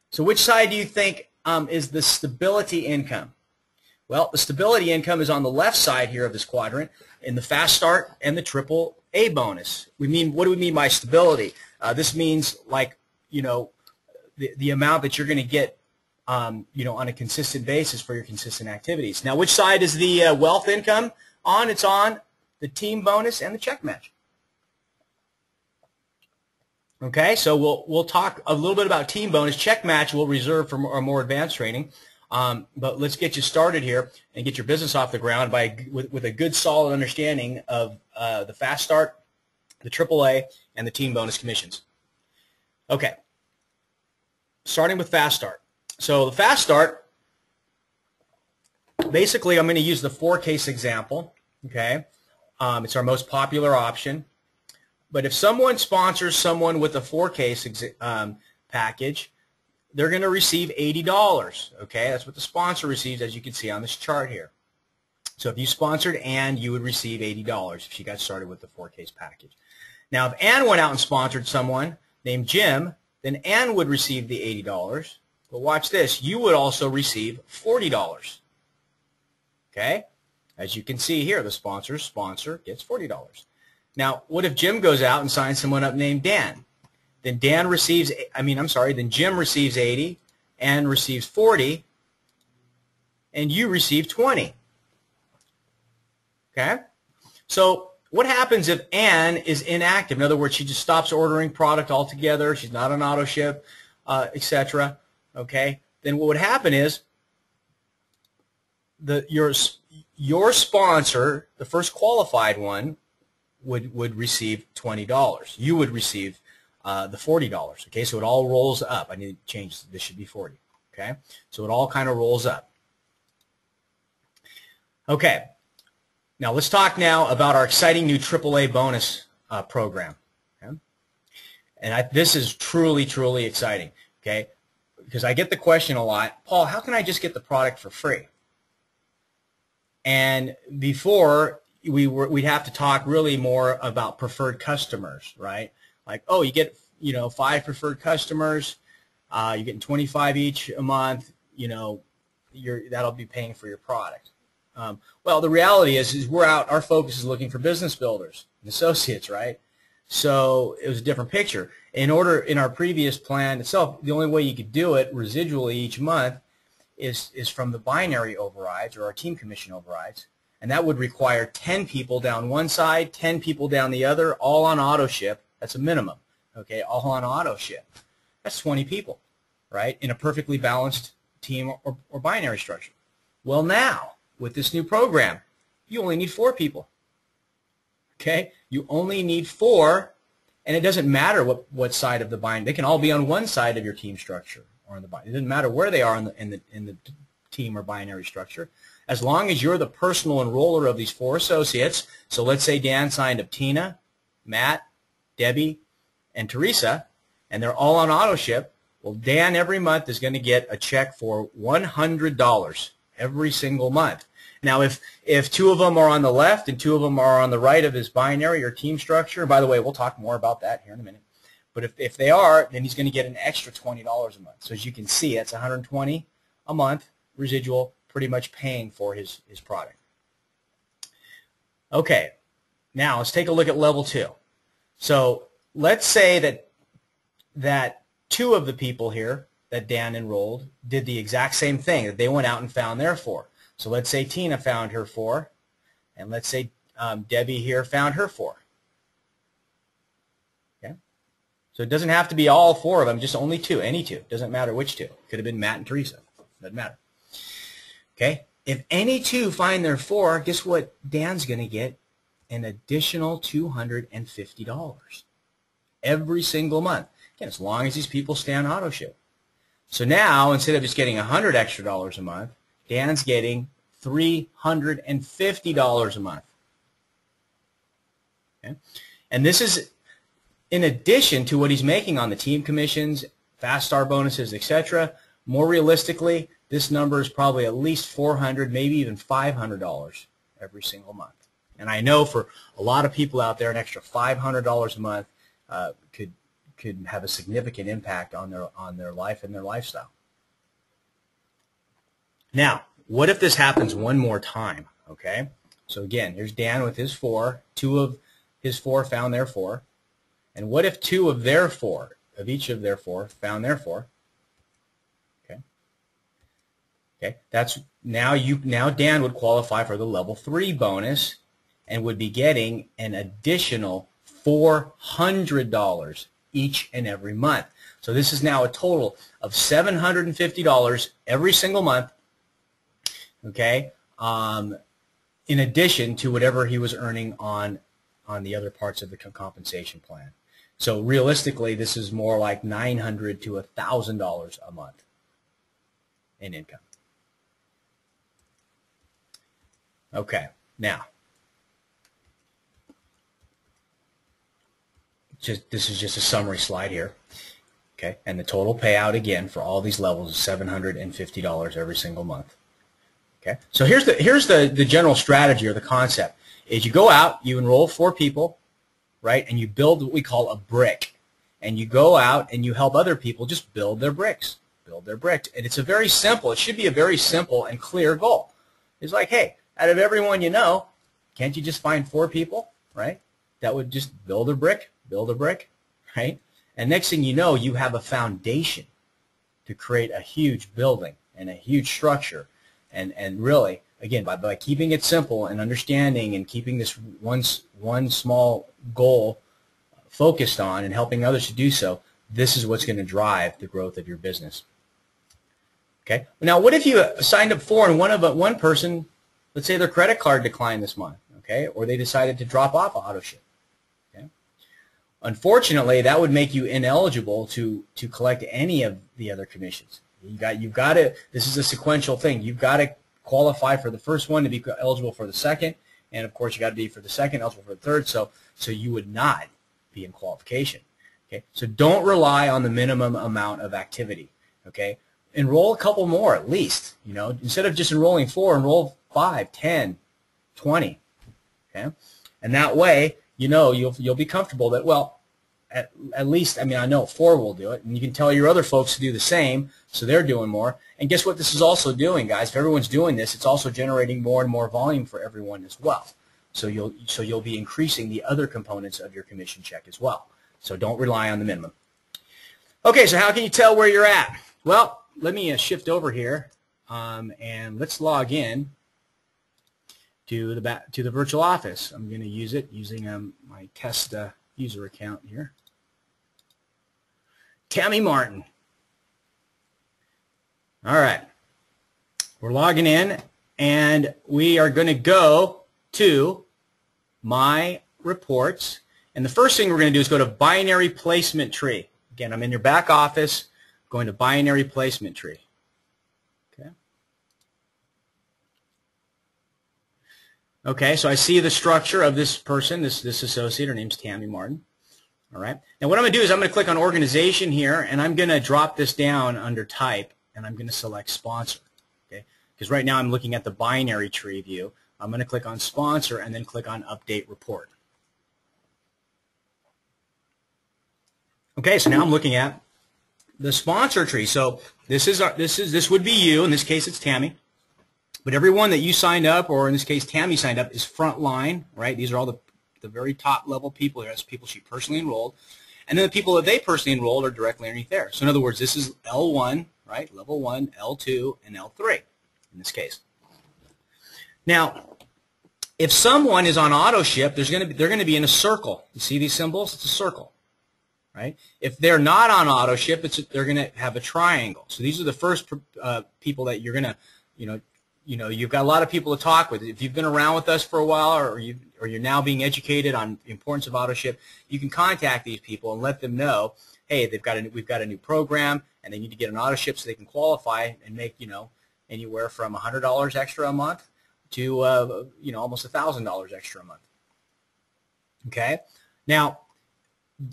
So which side do you think is the stability income? Well, the stability income is on the left side here of this quadrant in the Fast Start and the AAA bonus. What do we mean by stability? This means like, the amount that you're going to get, on a consistent basis for your consistent activities. Now, which side is the wealth income on? It's on the team bonus and the check match. Okay, so we'll talk a little bit about team bonus. Check match we'll reserve for more advanced training. But let's get you started here and get your business off the ground with a good, solid understanding of the Fast Start, the AAA, and the team bonus commissions. Okay, starting with Fast Start. So the Fast Start, basically I'm going to use the 4-case example. Okay, it's our most popular option. But if someone sponsors someone with a 4-case package, they're going to receive $80. Okay, that's what the sponsor receives, as you can see on this chart here. So if you sponsored Ann, you would receive $80 if she got started with the 4-case package. Now, if Ann went out and sponsored someone named Jim, then Ann would receive the $80. But watch this, you would also receive $40. Okay, as you can see here, the sponsor's sponsor gets $40. Now, what if Jim goes out and signs someone up named Dan? Then Jim receives 80, Ann receives 40, and you receive 20. Okay? So what happens if Ann is inactive? In other words, she just stops ordering product altogether, she's not on auto ship, etc. Okay? Then what would happen is your sponsor, the first qualified one, would receive $20. You would receive the $40. Okay, so it all rolls up. I need to change this. Should be 40. Okay, so it all kind of rolls up. Okay, now let's talk now about our exciting new AAA bonus program. Okay? And this is truly, truly exciting. Okay, because I get the question a lot, Paul, how can I just get the product for free? And before we'd have to talk really more about preferred customers, right? Like, oh, you get 5 preferred customers, you're getting 25 each a month, that'll be paying for your product. Well, the reality is our focus is looking for business builders and associates, right? So it was a different picture. In our previous plan itself, the only way you could do it residually each month is from the binary overrides or our team commission overrides. And that would require 10 people down one side, 10 people down the other, all on auto ship. That's a minimum, okay, all on auto ship. That's 20 people, right, in a perfectly balanced team or binary structure. Well, now, with this new program, you only need 4 people, okay? You only need 4, and it doesn't matter what side of the binary. They can all be on one side of your team structure or in the binary. It doesn't matter where they are in the team or binary structure. As long as you're the personal enroller of these 4 associates, so let's say Dan signed up Tina, Matt, Debbie, and Teresa, and they're all on auto ship, well, Dan every month is going to get a check for $100 every single month. Now, if 2 of them are on the left and 2 of them are on the right of his binary or team structure, by the way, we'll talk more about that here in a minute, But if they are, then he's going to get an extra $20 a month. So as you can see, that's $120 a month residual, pretty much paying for his product. Okay, now let's take a look at level 2. So let's say that 2 of the people here that Dan enrolled did the exact same thing, that they went out and found their 4. So let's say Tina found her 4, and let's say Debbie here found her 4. Okay? So it doesn't have to be all 4 of them, just only 2, any 2. Doesn't matter which 2. Could have been Matt and Teresa. Doesn't matter. Okay? If any 2 find their 4, guess what Dan's going to get? An additional $250 every single month. Again, as long as these people stay on auto ship. So now, instead of just getting $100 extra a month, Dan's getting $350 a month. Okay? And this is in addition to what he's making on the team commissions, fast star bonuses, etc. More realistically, this number is probably at least $400, maybe even $500 every single month. And I know for a lot of people out there, an extra $500 a month could have a significant impact on their life and their lifestyle. Now, what if this happens one more time? Okay, so again, here's Dan with his 4. 2 of his 4 found their 4, and what if 2 of their 4, of each of their 4, found their 4? Okay, that's now Dan would qualify for the level 3 bonus and would be getting an additional $400 each and every month. So this is now a total of $750 every single month, okay, in addition to whatever he was earning on the other parts of the compensation plan. So realistically, this is more like $900 to $1,000 a month in income. Okay, now, this is just a summary slide here. Okay, and the total payout again for all these levels is $750 every single month. Okay, so here's the general strategy or the concept is you go out, you enroll 4 people, right, and you build what we call a brick, and you go out and you help other people just build their bricks, and it's a very simple. It should be a very simple and clear goal. It's like, hey, out of everyone you know, can't you just find 4 people, right, that would just build a brick, right? And next thing you know, you have a foundation to create a huge building and a huge structure. And really, again, by keeping it simple and understanding and keeping this one small goal focused on and helping others to do so, this is what's going to drive the growth of your business. Okay. Now, what if you signed up 4 and one person, let's say their credit card declined this month, okay, or they decided to drop off auto ship. Okay. Unfortunately, that would make you ineligible to collect any of the other commissions. You've got to. This is a sequential thing. You've got to qualify for the first one to be eligible for the second, and of course you got to be for the second eligible for the third. So you would not be in qualification. Okay. So don't rely on the minimum amount of activity. Okay. Enroll a couple more at least. You know, instead of just enrolling 4, enroll 5, 10, 20. Okay. And that way, you know, you'll be comfortable that, well, at least, I mean, I know 4 will do it, and you can tell your other folks to do the same, so they're doing more. And guess what this is also doing, guys? If everyone's doing this, it's also generating more and more volume for everyone as well. So you'll be increasing the other components of your commission check as well. So don't rely on the minimum. Okay, so how can you tell where you're at? Well, let me shift over here, and let's log in to the virtual office. I'm going to use it using my test user account here. Tammy Martin. All right. We're logging in, and we are going to go to My Reports. And the first thing we're going to do is go to Binary Placement Tree. Again, I'm in your back office, going to Binary Placement Tree. Okay. Okay, so I see the structure of this person, this associate. Her name's Tammy Martin. All right. Now what I'm going to do is I'm going to click on Organization here, and I'm going to drop this down under Type, and I'm going to select Sponsor. Okay, because right now I'm looking at the binary tree view. I'm going to click on Sponsor and then click on Update Report. Okay, so now I'm looking at the sponsor tree. So this would be you. In this case, it's Tammy. But everyone that you signed up, or in this case, Tammy signed up, is frontline, right? These are all the very top level people here. That's people she personally enrolled. And then the people that they personally enrolled are directly underneath there. So in other words, this is L1, right? Level 1, L2, and L3 in this case. Now, if someone is on auto ship, they're going to be in a circle. You see these symbols? It's a circle, right? If they're not on auto ship, they're going to have a triangle. So these are the first people that you're going to, you've got a lot of people to talk with. If you've been around with us for a while, or you're now being educated on the importance of auto ship, you can contact these people and let them know, hey, we've got a new program, and they need to get an auto ship so they can qualify and make anywhere from $100 extra a month to almost $1,000 extra a month. Okay, now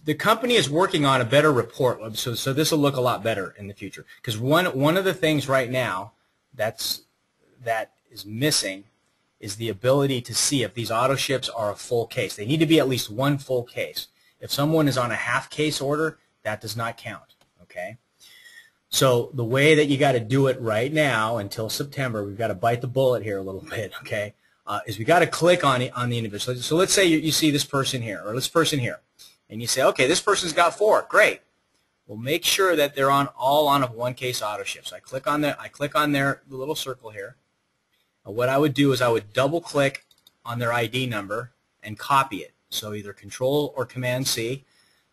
the company is working on a better report, so this will look a lot better in the future, because one of the things right now that is missing is the ability to see if these auto ships are a full case. They need to be at least one full case. If someone is on a half case order, that does not count. Okay. So the way that you got to do it right now until September, we've got to bite the bullet here a little bit, okay, is we got to click on the individual. So let's say you see this person here, or this person here, and you say, okay, this person's got 4. Great. Well, make sure that they're all on a one-case auto ship. So I click on the little circle here. And what I would do is I would double-click on their ID number and copy it. So either Control or Command-C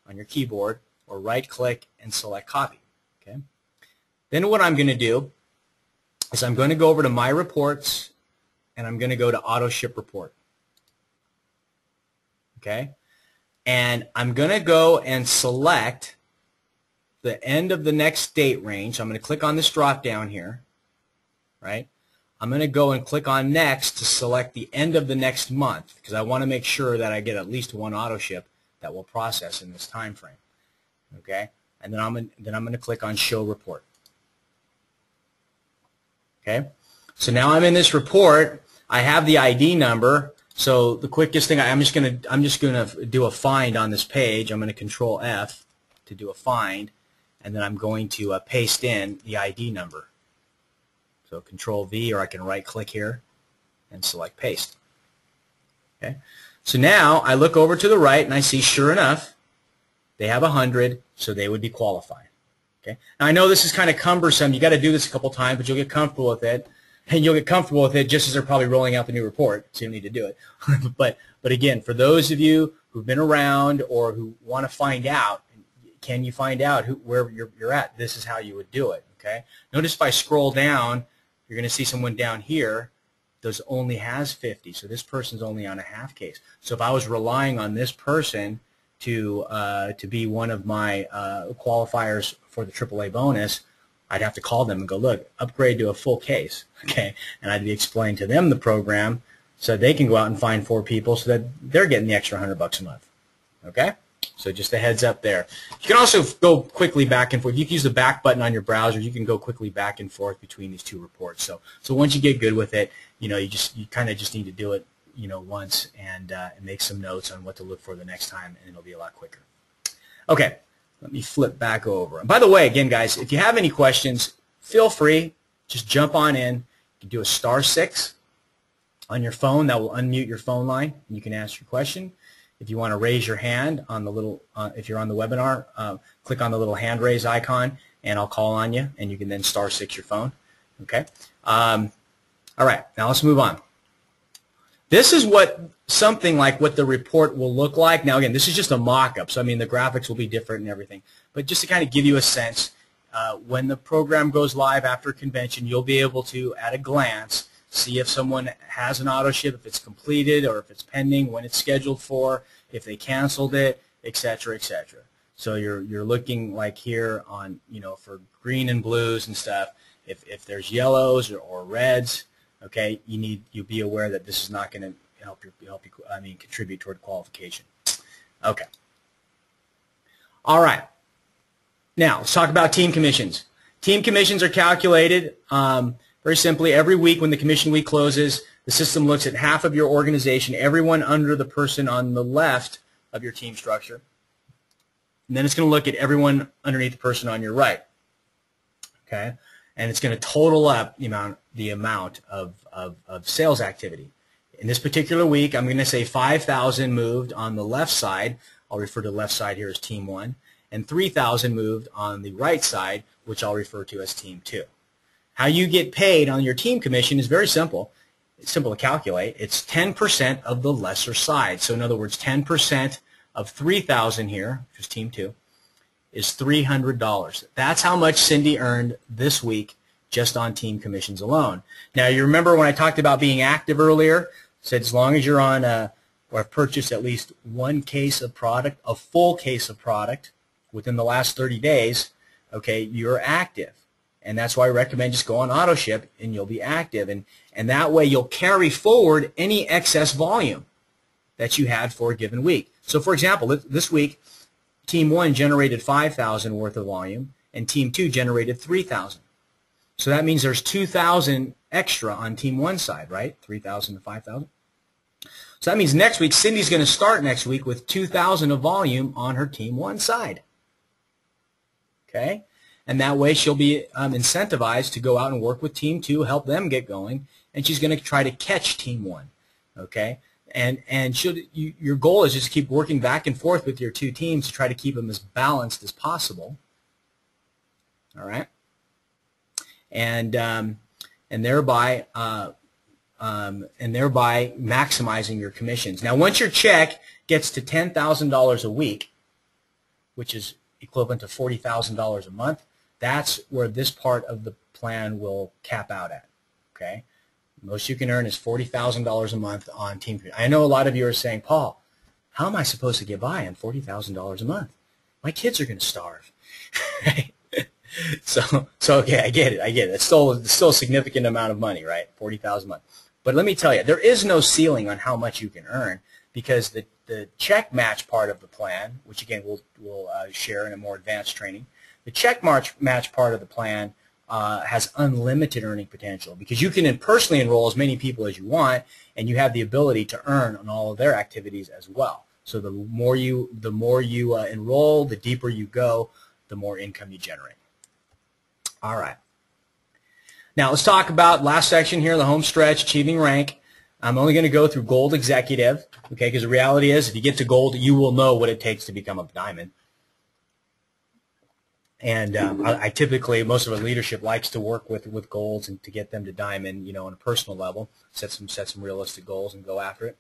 on your keyboard, or right-click and select Copy. Okay. Then what I'm going to do is I'm going to go over to My Reports, and I'm going to go to Auto Ship Report. Okay? And I'm going to go and select the end of the next date range. I'm going to click on this drop down here, right? I'm going to go and click on Next to select the end of the next month, because I want to make sure that I get at least one auto ship that will process in this time frame. Okay? And then I'm going to click on Show Report. Okay, so now I'm in this report. I have the ID number. So the quickest thing, I'm just gonna do a find on this page. I'm going to Control F to do a find, and then I'm going to paste in the ID number. So Control V, or I can right click here and select Paste. Okay, so now I look over to the right and I see, sure enough, they have 100, so they would be qualified. Okay. Now I know this is kind of cumbersome. You got to do this a couple times, but you'll get comfortable with it, and you'll get comfortable with it just as they're probably rolling out the new report, so you don't need to do it. but again, for those of you who've been around or who want to find out, can you find out where you're at? This is how you would do it. Okay. Notice if I scroll down, you're going to see someone down here that only has 50. So this person's only on a half case. So if I was relying on this person to be one of my qualifiers for the AAA bonus, I'd have to call them and go, look, upgrade to a full case, okay? And I'd be explaining to them the program so they can go out and find 4 people so that they're getting the extra $100 a month, okay? So just a heads up there. You can also go quickly back and forth. You can use the back button on your browser. You can go quickly back and forth between these 2 reports. So once you get good with it, you kind of just need to do it, once and make some notes on what to look for the next time, and it'll be a lot quicker. Okay, let me flip back over. And by the way, again, guys, if you have any questions, feel free. Just jump on in. You can do a *6 on your phone. That will unmute your phone line, and you can ask your question. If you want to raise your hand on the little, if you're on the webinar, click on the little hand raise icon, and I'll call on you, and you can then *6 your phone. Okay. All right. Now let's move on. This is something like what the report will look like. Now, again, this is just a mock-up, so I mean the graphics will be different and everything. But just to kind of give you a sense, when the program goes live after convention, you'll be able to, at a glance, see if someone has an auto ship, if it's completed, or if it's pending, when it's scheduled for, if they canceled it, etc., etc. So you're looking like here on, for green and blues and stuff. If there's yellows or reds, okay, you'll be aware that this is not going to help you. Contribute toward qualification. Okay. All right. Now let's talk about team commissions. Team commissions are calculated very simply. Every week when the commission week closes, the system looks at half of your organization, everyone under the person on the left of your team structure, And then it's going to look at everyone underneath the person on your right. Okay, and it's going to total up the amount of sales activity. In this particular week, I'm going to say 5,000 moved on the left side. I'll refer to the left side here as Team 1, and 3,000 moved on the right side, which I'll refer to as Team 2. How you get paid on your team commission is very simple. It's simple to calculate. It's 10% of the lesser side. So in other words, 10% of 3,000 here, which is Team 2, is $300. That's how much Cindy earned this week just on team commissions alone. Now, you remember when I talked about being active earlier? Said as long as you're on or have purchased at least one case of product, a full case of product within the last 30 days, okay, you're active. And that's why I recommend just go on auto ship and you'll be active. And that way you'll carry forward any excess volume that you had for a given week. So for example, this week, Team 1 generated 5,000 worth of volume and Team 2 generated 3,000. So that means there's 2,000 extra on Team 1 side, right? 3,000 to 5,000. So that means next week, Cindy's going to start next week with 2,000 of volume on her Team 1 side. Okay? And that way she'll be incentivized to go out and work with Team 2, help them get going, and she's going to try to catch Team 1. Okay? And your goal is just to keep working back and forth with your two teams to try to keep them as balanced as possible. All right? And thereby maximizing your commissions. Now, once your check gets to $10,000 a week, which is equivalent to $40,000 a month, that's where this part of the plan will cap out at. Okay, most you can earn is $40,000 a month on team. I know a lot of you are saying, Paul, how am I supposed to get by on $40,000 a month? My kids are going to starve. Right? So okay, I get it. It's still a significant amount of money, right? $40,000 a month. But let me tell you, there is no ceiling on how much you can earn because the check match part of the plan, which again we'll share in a more advanced training, the check match part of the plan has unlimited earning potential because you can personally enroll as many people as you want, and you have the ability to earn on all of their activities as well. So the more you enroll, the deeper you go, the more income you generate. All right. Now let's talk about last section here, the home stretch, achieving rank. I'm only going to go through gold executive, okay, because the reality is if you get to gold, you will know what it takes to become a diamond. And I typically, most of our leadership likes to work with golds and to get them to diamond, on a personal level, set some realistic goals and go after it.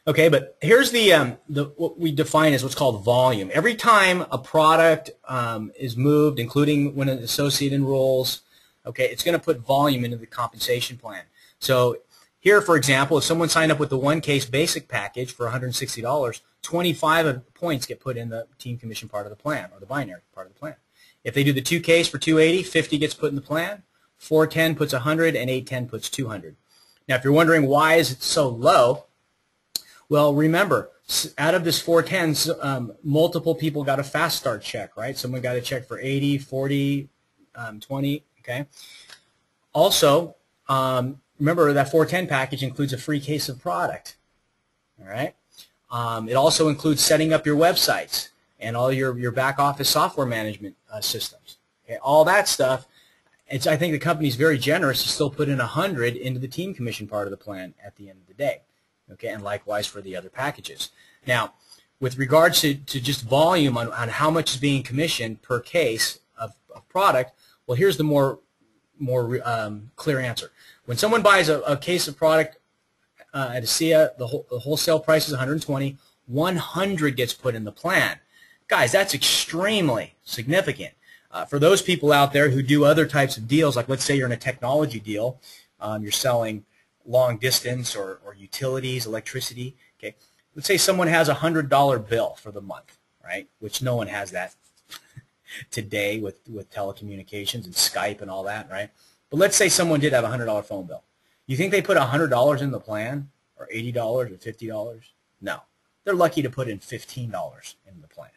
Okay, but here's what we define as what's called volume. Every time a product is moved, including when an associate enrolls, okay, it's going to put volume into the compensation plan. So here, for example, if someone signed up with the one case basic package for $160, 25 of the points get put in the team commission part of the plan, or the binary part of the plan. If they do the two case for $280, 50 gets put in the plan, 410 puts 100, and 810 puts 200. Now, if you're wondering why is it so low, well, remember, out of this 410s, multiple people got a fast start check, right? Someone got a check for 80, 40, 20, okay? Also, remember that 410 package includes a free case of product, all right? It also includes setting up your websites and all your back office software management systems. Okay, all that stuff. I think the company's very generous to still put in 100 into the team commission part of the plan at the end of the day. Okay, and likewise for the other packages. Now, with regards to just volume on how much is being commissioned per case of product, well, here's the more clear answer. When someone buys a case of product at ASEA, the wholesale price is $120. 100 gets put in the plan. Guys, that's extremely significant. For those people out there who do other types of deals, like let's say you're in a technology deal, you're selling long distance or utilities, electricity. Okay, let's say someone has a $100 bill for the month, right? Which no one has that today with telecommunications and Skype and all that, right? But let's say someone did have a $100 phone bill. You think they put $100 in the plan, or $80 or $50? No, they're lucky to put in $15 in the plan.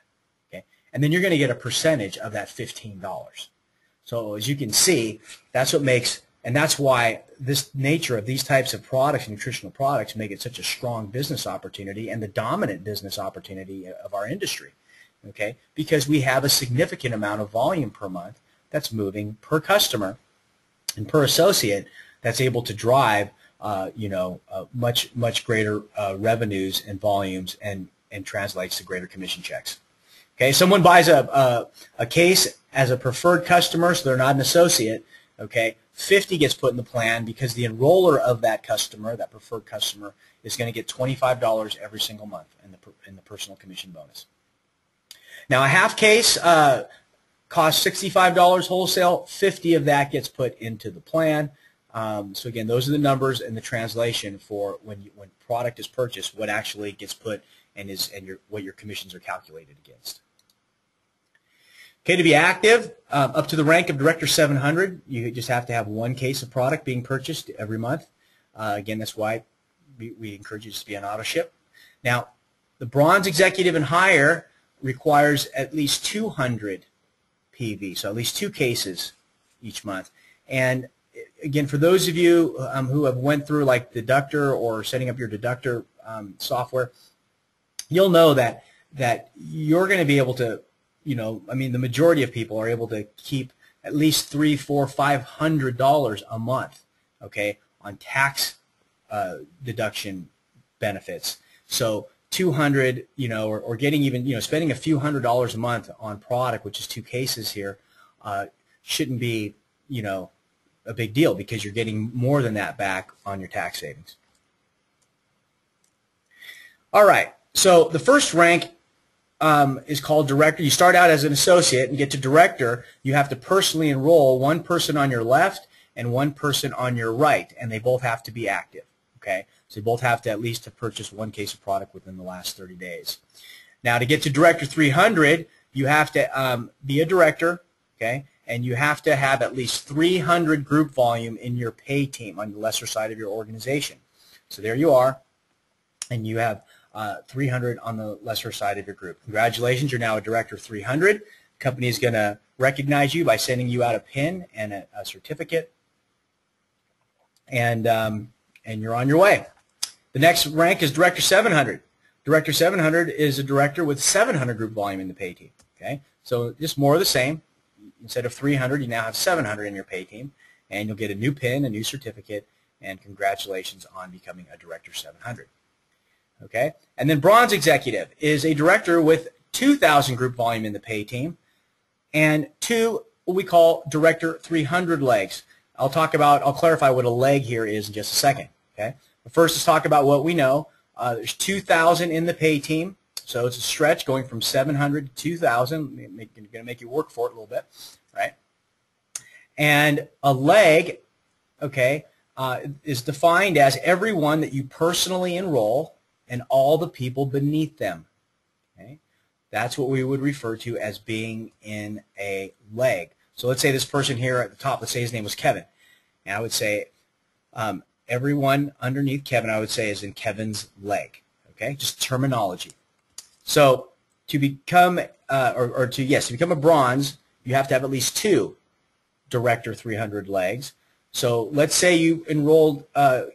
Okay, and then you're going to get a percentage of that $15. So as you can see, that's what makes. And that's why this nature of these types of products, nutritional products, make it such a strong business opportunity and the dominant business opportunity of our industry. okay, because we have a significant amount of volume per month that's moving per customer and per associate that's able to drive much greater revenues and volumes and translates to greater commission checks. Okay, someone buys a case as a preferred customer, so they're not an associate. Okay, 50 gets put in the plan because the enroller of that customer, that preferred customer, is going to get $25 every single month in the personal commission bonus. Now, a half case costs $65 wholesale. 50 of that gets put into the plan. So again, those are the numbers and the translation for when product is purchased, what actually gets put and what your commissions are calculated against. Okay, to be active, up to the rank of Director 700, you just have to have one case of product being purchased every month. Again, that's why we encourage you to be on auto ship. Now, the bronze executive and higher requires at least 200 PV, so at least 2 cases each month. And again, for those of you who have went through like Deductor or setting up your Deductor software, you'll know that you're going to be able to, I mean, the majority of people are able to keep at least $300, $400, $500 a month, okay, on tax deduction benefits. So 200, or getting even, spending a few $100s a month on product, which is 2 cases here, shouldn't be, a big deal because you're getting more than that back on your tax savings. All right, so the first rank is called Director. You start out as an associate and get to Director. You have to personally enroll one person on your left and one person on your right, and they both have to be active. Okay, so you both have to at least have purchased 1 case of product within the last 30 days. Now, to get to Director 300, you have to be a director, okay, and you have to have at least 300 group volume in your pay team on the lesser side of your organization. So there you are, and you have 300 on the lesser side of your group. Congratulations, you're now a Director 300. The company is going to recognize you by sending you out a pin and a certificate, and you're on your way. The next rank is Director 700. Director 700 is a director with 700 group volume in the pay team. Okay, so just more of the same. Instead of 300, you now have 700 in your pay team, and you'll get a new pin, a new certificate, and congratulations on becoming a Director 700. Okay, and then Bronze Executive is a director with 2,000 group volume in the pay team, and 2 what we call Director 300 legs. I'll clarify what a leg here is in just a second. Okay, but first let's talk about what we know. There's 2,000 in the pay team. So it's a stretch going from 700 to 2,000. Going to make you work for it a little bit, right? And a leg, okay, is defined as everyone that you personally enroll and all the people beneath them. Okay, that's what we would refer to as being in a leg. So let's say this person here at the top, let's say his name was Kevin, and I would say everyone underneath Kevin, I would say, is in Kevin's leg. Okay, just terminology. So to become, to become a bronze, you have to have at least 2 Director 300 legs. So let's say you enrolled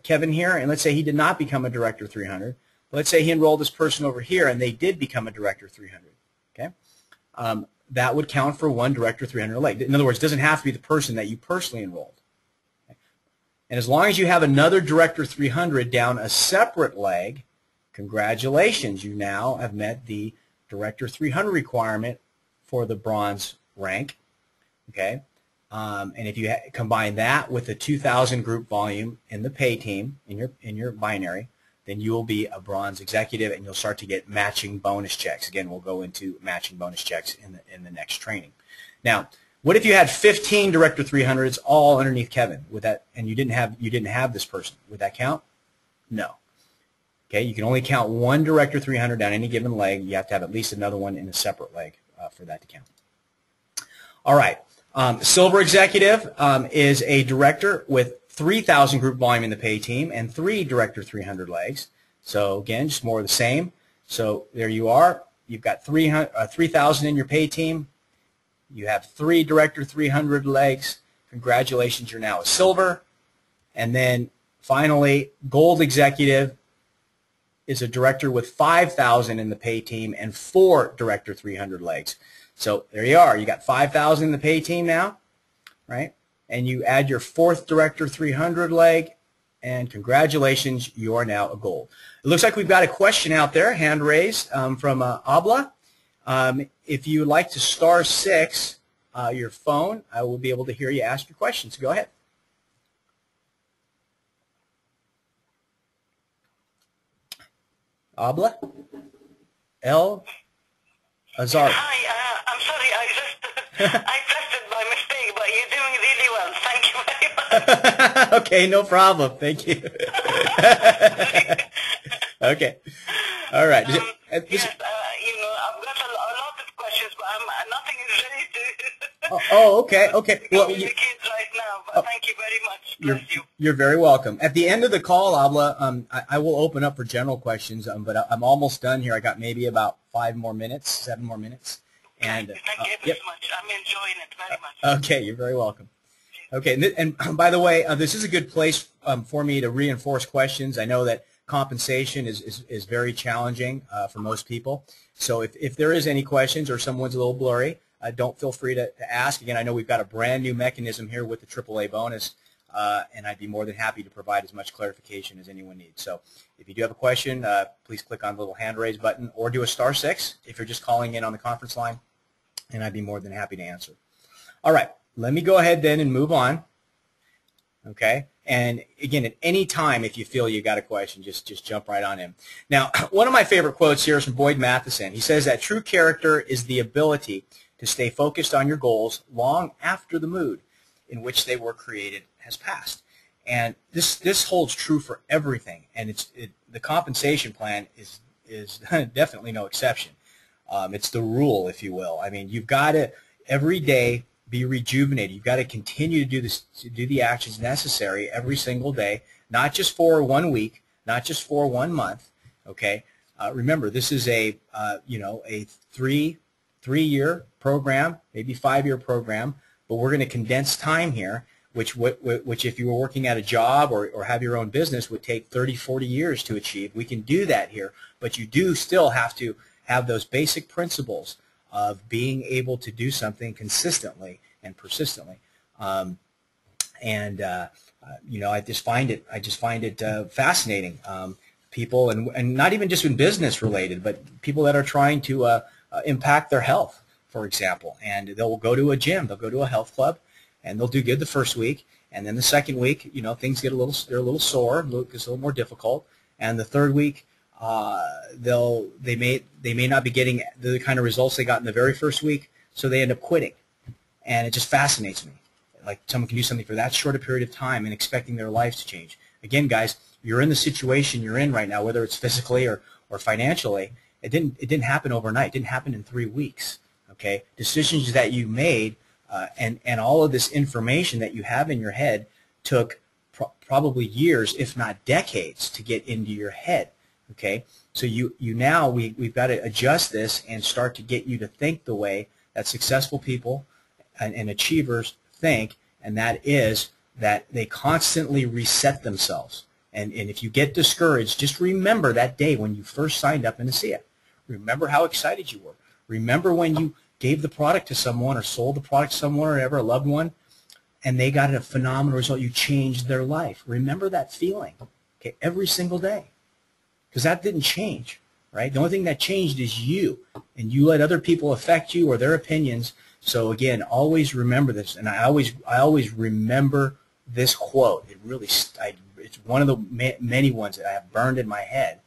Kevin here, and let's say he did not become a Director 300. Let's say he enrolled this person over here, and they did become a Director 300. Okay, that would count for 1 Director 300 leg. In other words, it doesn't have to be the person that you personally enrolled. Okay? And as long as you have another Director 300 down a separate leg, congratulations, you now have met the Director 300 requirement for the bronze rank. Okay, and if you combine that with the 2,000 group volume in the pay team in your binary, then you will be a bronze executive, and you'll start to get matching bonus checks. Again, we'll go into matching bonus checks in the next training. Now, what if you had 15 Director 300s all underneath Kevin with that, and you didn't have this person? Would that count? No. Okay, you can only count 1 Director 300 down any given leg. You have to have at least another one in a separate leg for that to count. All right, Silver Executive is a director with 3,000 group volume in the pay team and 3 Director 300 legs. So again, just more of the same. So there you are. You've got 3,000 in your pay team. You have 3 Director 300 legs. Congratulations, you're now a Silver. And then finally, Gold Executive is a director with 5,000 in the pay team and 4 Director 300 legs. So there you are. You got 5,000 in the pay team now, right? And you add your 4th Director 300 leg, and congratulations, you are now a gold. It looks like we've got a question out there, hand raised, from Abla. If you would like to *6 your phone, I will be able to hear you ask your question. So go ahead. Abla? El Azar. Hi, I'm sorry, I pressed it by mistake, but you're doing really well. Thank you very much. Okay, no problem. Thank you. Okay. All right. Yes, I've got a lot of questions, but nothing is ready to. Okay. Well, the kids right now, but thank you very much. Bless you. You're very welcome. At the end of the call, Abla, I will open up for general questions, but I'm almost done here. I got maybe about 7 more minutes. And Thank you so much. I'm enjoying it very much. Okay, you're very welcome. Okay, and by the way, this is a good place for me to reinforce questions. I know that compensation is very challenging for most people. So if there is any questions or someone's a little blurry, don't feel free to ask. Again, I know we've got a brand new mechanism here with the AAA bonus, and I'd be more than happy to provide as much clarification as anyone needs. So if you do have a question, please click on the little hand raise button or do a *6 if you're just calling in on the conference line, and I'd be more than happy to answer. All right, let me go ahead then and move on. Okay, and again, at any time if you feel you got a question, just jump right on in. Now, one of my favorite quotes here is from Boyd Matheson. He says that true character is the ability to stay focused on your goals long after the mood in which they were created has passed. And this holds true for everything, and the compensation plan is definitely no exception. It's the rule, if you will. I mean, you've got to every day be rejuvenated. You've got to continue to do the actions necessary every single day, not just for 1 week, not just for 1 month. Okay. Remember, this is a a three-year program, maybe 5-year program, but we're going to condense time here, which if you were working at a job or have your own business would take 30, 40 years to achieve. We can do that here, but you do still have to have those basic principles of being able to do something consistently and persistently. I just find it fascinating. People, and not even just in business related, but people that are trying to impact their health, for example, and they'll go to a gym, they'll go to a health club, and they'll do good the first week, and then the second week, things they're a little sore, it's a little more difficult, and the third week, they may not be getting the kind of results they got in the very first week, so they end up quitting. And it just fascinates me. Like someone can do something for that short a period of time and expecting their lives to change. Again, guys, you're in the situation you're in right now, whether it's physically or financially. It didn't happen overnight. It didn't happen in 3 weeks. Okay, decisions that you made and all of this information that you have in your head took probably years, if not decades, to get into your head. Okay, so we've got to adjust this and start to get you to think the way that successful people and achievers think, and that is that they constantly reset themselves. And if you get discouraged, just remember that day when you first signed up in ASEA. Remember how excited you were. Remember when you gave the product to someone or sold the product to someone or ever, a loved one, and they got a phenomenal result. You changed their life. Remember that feeling, okay, every single day, because that didn't change, right? The only thing that changed is you, and you let other people affect you or their opinions. So again, always remember this, and I always remember this quote. It's one of the many ones that I have burned in my head.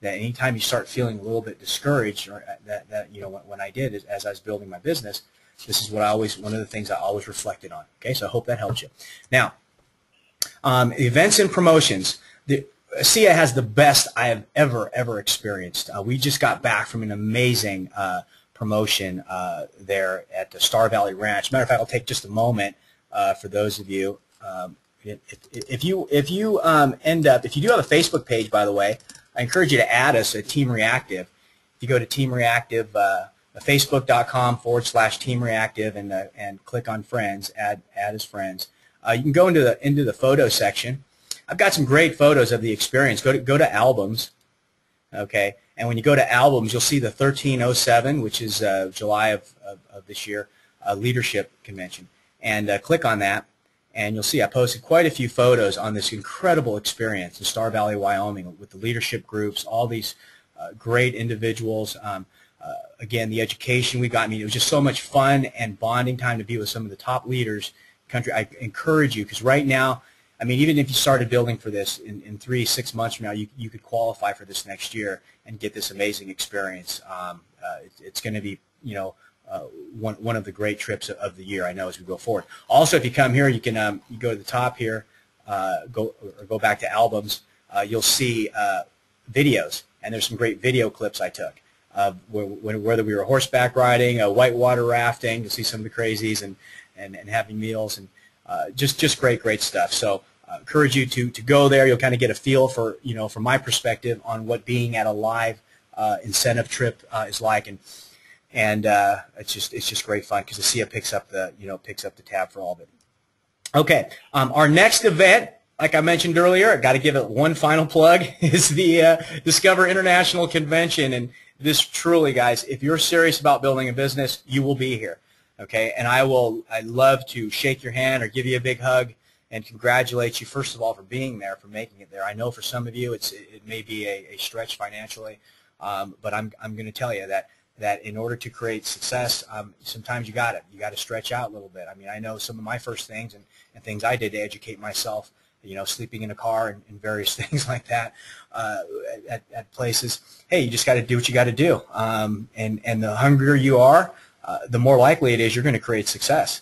That anytime you start feeling a little bit discouraged, or when I did as I was building my business, this is one of the things I always reflected on. Okay, so I hope that helps you. Now, events and promotions. ASEA has the best I have ever experienced. We just got back from an amazing promotion there at the Star Valley Ranch. Matter of fact, I'll take just a moment for those of you. If you do have a Facebook page, by the way, I encourage you to add us at Team Reactive. If you go to Team Reactive, facebook.com/Team Reactive and click on friends, add as friends. You can go into the photo section. I've got some great photos of the experience. Go to albums, Okay, and when you go to albums, you'll see the 1307, which is July of this year, leadership convention, and click on that, and you'll see I posted quite a few photos on this incredible experience in Star Valley, Wyoming, with the leadership groups, all these great individuals. Again, the education we got, I mean, it was just so much fun and bonding time to be with some of the top leaders in the country. I encourage you, because right now, I mean, even if you started building for this in 3-6 months from now, you could qualify for this next year and get this amazing experience. It's going to be, you know, one of the great trips of the year, I know, as we go forward. Also, if you come here, you can you go to the top here, go back to albums. You'll see videos, and there's some great video clips I took of whether we were horseback riding, whitewater rafting, to see some of the crazies, and having meals, and just great stuff. So encourage you to go there. You'll kind of get a feel for, you know, from my perspective on what being at a live incentive trip is like, and it's just great fun, because ASEA picks up the tab for all of it. Okay, our next event, like I mentioned earlier, I got to give it one final plug, is the Discover International Convention. And this truly, guys, if you're serious about building a business, you will be here. Okay, and I'd love to shake your hand or give you a big hug and congratulate you, first of all, for being there, for making it there. I know for some of you it may be a stretch financially, but I'm going to tell you that in order to create success, sometimes you got to stretch out a little bit. I mean, I know some of my first things and things I did to educate myself, you know, sleeping in a car and various things like that at places. Hey, you just got to do what you got to do, and the hungrier you are, the more likely it is you're going to create success.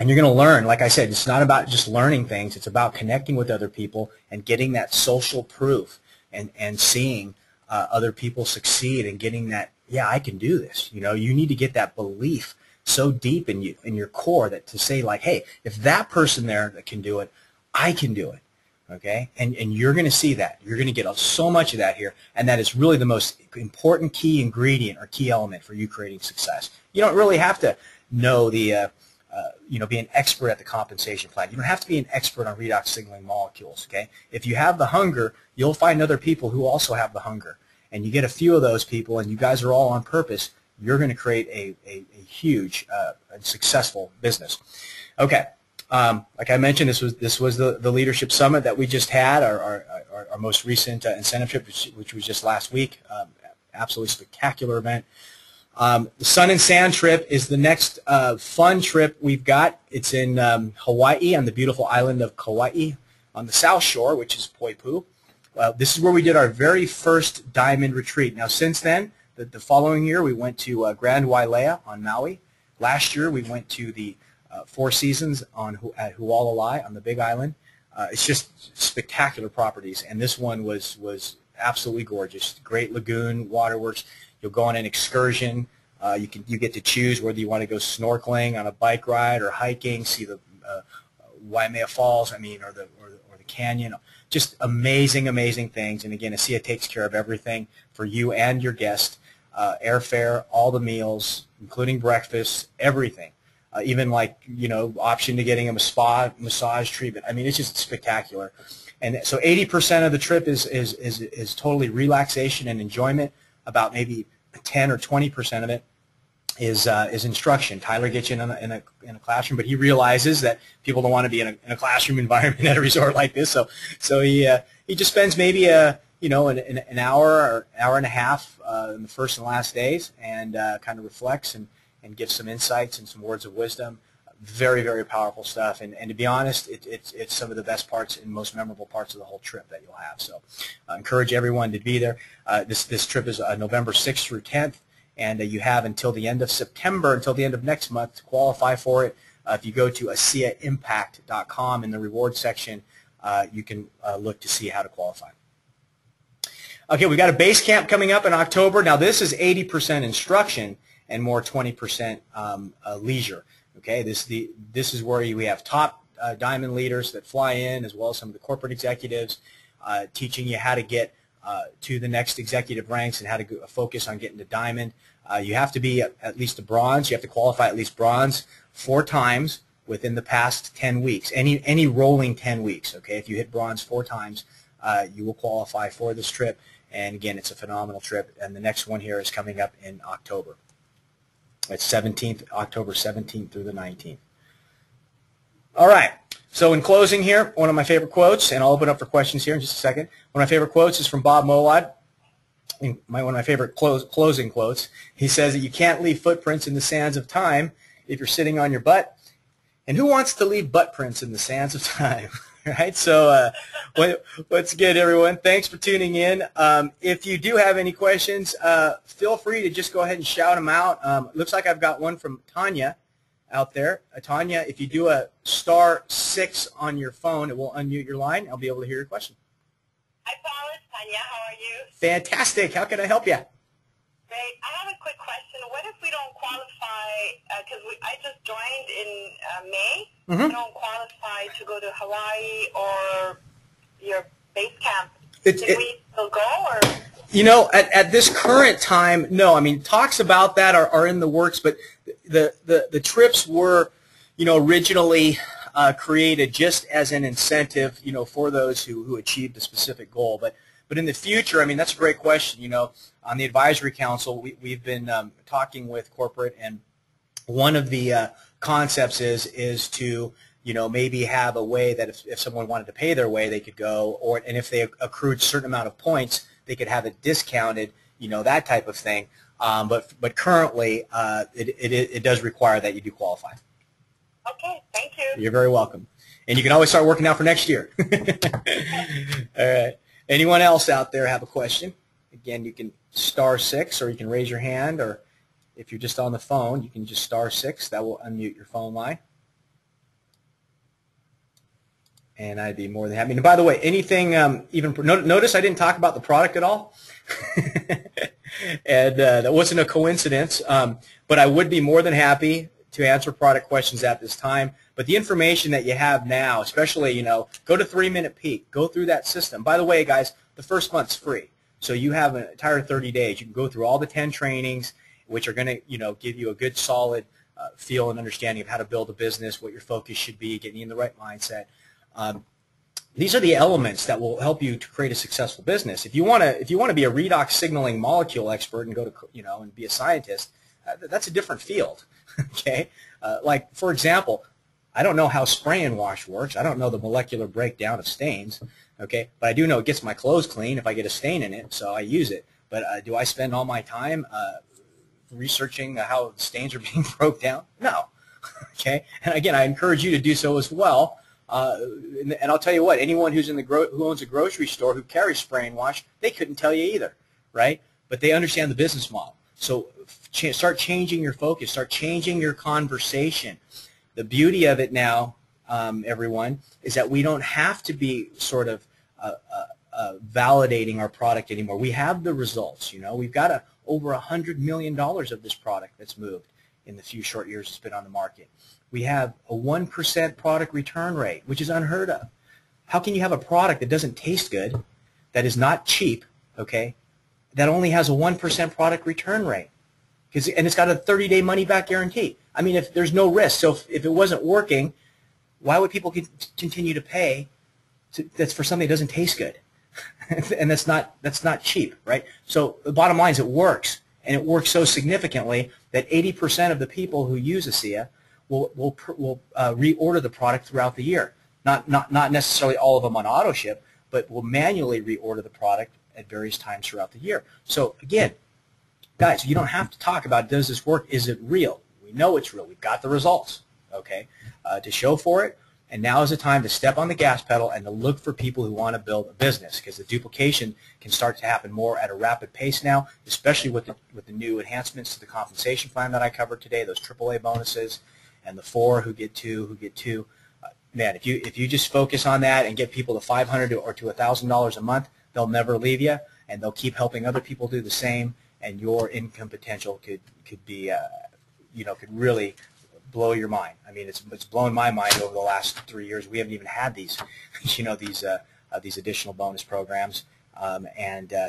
And you're going to learn. Like I said, it's not about just learning things. It's about connecting with other people and getting that social proof, and seeing other people succeed, and getting that, yeah, I can do this. You know, you need to get that belief so deep in you, in your core, that to say, like, hey, if that person there that can do it, I can do it. Okay, and you're going to see that. You're going to get so much of that here, and that is really the most important key ingredient or key element for you creating success. You don't really have to know the you know, be an expert at the compensation plan. You don't have to be an expert on redox signaling molecules. Okay, if you have the hunger, you'll find other people who also have the hunger, and you get a few of those people, and you guys are all on purpose. You're going to create a huge and successful business. Okay. Like I mentioned, this was the leadership summit that we just had, our most recent incentive trip, which was just last week. Absolutely spectacular event. The Sun and Sand trip is the next fun trip we've got. It's in Hawaii, on the beautiful island of Kauai, on the South Shore, which is Poipu. This is where we did our very first diamond retreat. Now, since then, the following year, we went to Grand Wailea on Maui. Last year, we went to the Four Seasons at Hualalai on the Big Island. It's just spectacular properties, and this one was absolutely gorgeous. Great lagoon, waterworks. You'll go on an excursion. You get to choose whether you want to go snorkeling, on a bike ride, or hiking, see the Waimea Falls, I mean, or the canyon. Just amazing things. And again, ASEA takes care of everything for you and your guest. Airfare, all the meals, including breakfast, everything. Even, like, you know, option to getting a spa massage treatment. I mean, it's just spectacular. And so 80% of the trip is totally relaxation and enjoyment. About maybe 10 or 20% of it is instruction. Tyler gets you in a classroom, but he realizes that people don't want to be in a classroom environment at a resort like this. So he just spends maybe you know, an hour or hour and a half in the first and last days, and kind of reflects and gives some insights and some words of wisdom. Very powerful stuff, and to be honest, it's some of the best parts and most memorable parts of the whole trip that you'll have. So I encourage everyone to be there. This trip is November 6th through 10th, and you have until the end of September, until the end of next month, to qualify for it. If you go to ASEAImpact.com, in the rewards section, you can look to see how to qualify. Okay, we've got a base camp coming up in October. Now, this is 80% instruction and more 20% leisure. Okay, this is where we have top diamond leaders that fly in, as well as some of the corporate executives, teaching you how to get to the next executive ranks and how to focus on getting to diamond. You have to be at least a bronze. You have to qualify at least bronze 4 times within the past 10 weeks. Any rolling 10 weeks. Okay, if you hit bronze 4 times, you will qualify for this trip. And again, it's a phenomenal trip. And the next one here is coming up in October. It's October 17th through the 19th. All right. So in closing here, one of my favorite quotes, and I'll open up for questions here in just a second. One of my favorite quotes is from Bob Molad. One of my favorite closing quotes. He says that you can't leave footprints in the sands of time if you're sitting on your butt. And who wants to leave butt prints in the sands of time? Right? So once again, everyone, thanks for tuning in. If you do have any questions, feel free to just go ahead and shout them out. Looks like I've got one from Tanya out there. Tanya, if you do a *6 on your phone, it will unmute your line. I'll be able to hear your question. Hi, Paul. It's Tanya. How are you? Fantastic. How can I help you? Great. I have a quick question. What if we don't qualify, because I just joined in May, we don't qualify to go to Hawaii or your base camp. Can we still go? Or? You know, at this current time, no. I mean, talks about that are in the works, but the trips were, you know, originally created just as an incentive, you know, for those who achieved a specific goal. But in the future, I mean, that's a great question. You know, on the advisory council, we've been talking with corporate, and one of the concepts is to, you know, maybe have a way that if someone wanted to pay their way, they could go, and if they accrued a certain amount of points, they could have it discounted, you know, that type of thing. But currently, it does require that you do qualify. Okay, thank you. You're very welcome. And you can always start working out for next year. All right. Anyone else out there have a question? Again, you can *6, or you can raise your hand, or if you're just on the phone, you can just *6. That will unmute your phone line. And I'd be more than happy. And by the way, anything, notice I didn't talk about the product at all. And that wasn't a coincidence. But I would be more than happy to answer product questions at this time. But the information that you have now, especially, you know, go to 3 Minute Peak. Go through that system. By the way, guys, the first month's free. So you have an entire 30 days. You can go through all the 10 trainings, which are going to, you know, give you a good, solid feel and understanding of how to build a business, what your focus should be, getting you in the right mindset. These are the elements that will help you to create a successful business. If you want to be a redox signaling molecule expert and go to, you know, and be a scientist, that's a different field. Okay, like for example, I don't know how spray and wash works. I don't know the molecular breakdown of stains. Okay, but I do know it gets my clothes clean if I get a stain in it, so I use it. But do I spend all my time researching how stains are being broke down? No. Okay, and again, I encourage you to do so as well. And I'll tell you what, anyone who's who owns a grocery store who carries spray and wash, they couldn't tell you either, right? But they understand the business model. So start changing your focus. Start changing your conversation. The beauty of it now, everyone, is that we don't have to be sort of validating our product anymore. We have the results. You know, we've got over $100 million of this product that's moved in the few short years it's been on the market. We have a 1% product return rate, which is unheard of. How can you have a product that doesn't taste good, that is not cheap, okay, that only has a 1% product return rate? And it's got a 30-day money-back guarantee. I mean, if there's no risk, so if it wasn't working, why would people continue to pay that's for something that doesn't taste good? And that's not cheap, right? So the bottom line is it works, and it works so significantly that 80% of the people who use ASEA will reorder the product throughout the year. Not necessarily all of them on auto ship, but will manually reorder the product at various times throughout the year. So again, guys, you don't have to talk about, does this work? Is it real? We know it's real. We've got the results, okay, to show for it. And now is the time to step on the gas pedal and to look for people who want to build a business, because the duplication can start to happen more at a rapid pace now, especially with the new enhancements to the compensation plan that I covered today, those AAA bonuses, and the 4 who get 2. Man, if you just focus on that and get people to $500 or to $1,000 a month, they'll never leave you, and they'll keep helping other people do the same, and your income potential could be, you know, could really blow your mind. I mean, it's blown my mind over the last 3 years. We haven't even had these, you know, these additional bonus programs.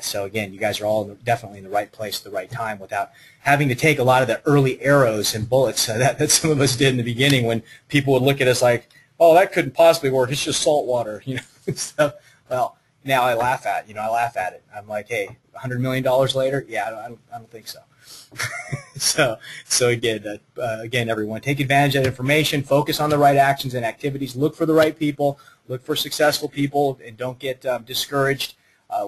So again, you guys are all definitely in the right place at the right time without having to take a lot of the early arrows and bullets that some of us did in the beginning, when people would look at us like, oh, that couldn't possibly work. It's just salt water, you know. So, well, now I laugh at it. I'm like, hey, $100 million later? Yeah, I don't think so. So again, everyone, take advantage of that information. Focus on the right actions and activities. Look for the right people. Look for successful people, and don't get discouraged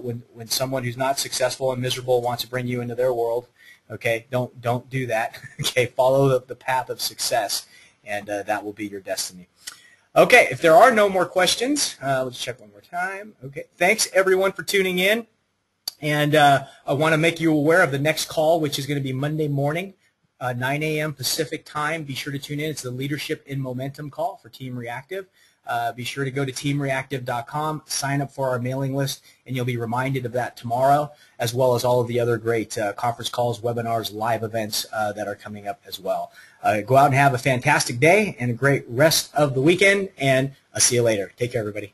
when someone who's not successful and miserable wants to bring you into their world. Okay, don't do that. Okay, follow the path of success, and that will be your destiny. Okay, if there are no more questions, let's check one more time. Okay, thanks everyone for tuning in. And I want to make you aware of the next call, which is going to be Monday morning, 9 a.m. Pacific time. Be sure to tune in. It's the Leadership in Momentum call for Team Reactive. Be sure to go to teamreactive.com, sign up for our mailing list, and you'll be reminded of that tomorrow, as well as all of the other great conference calls, webinars, live events that are coming up as well. Go out and have a fantastic day and a great rest of the weekend, and I'll see you later. Take care, everybody.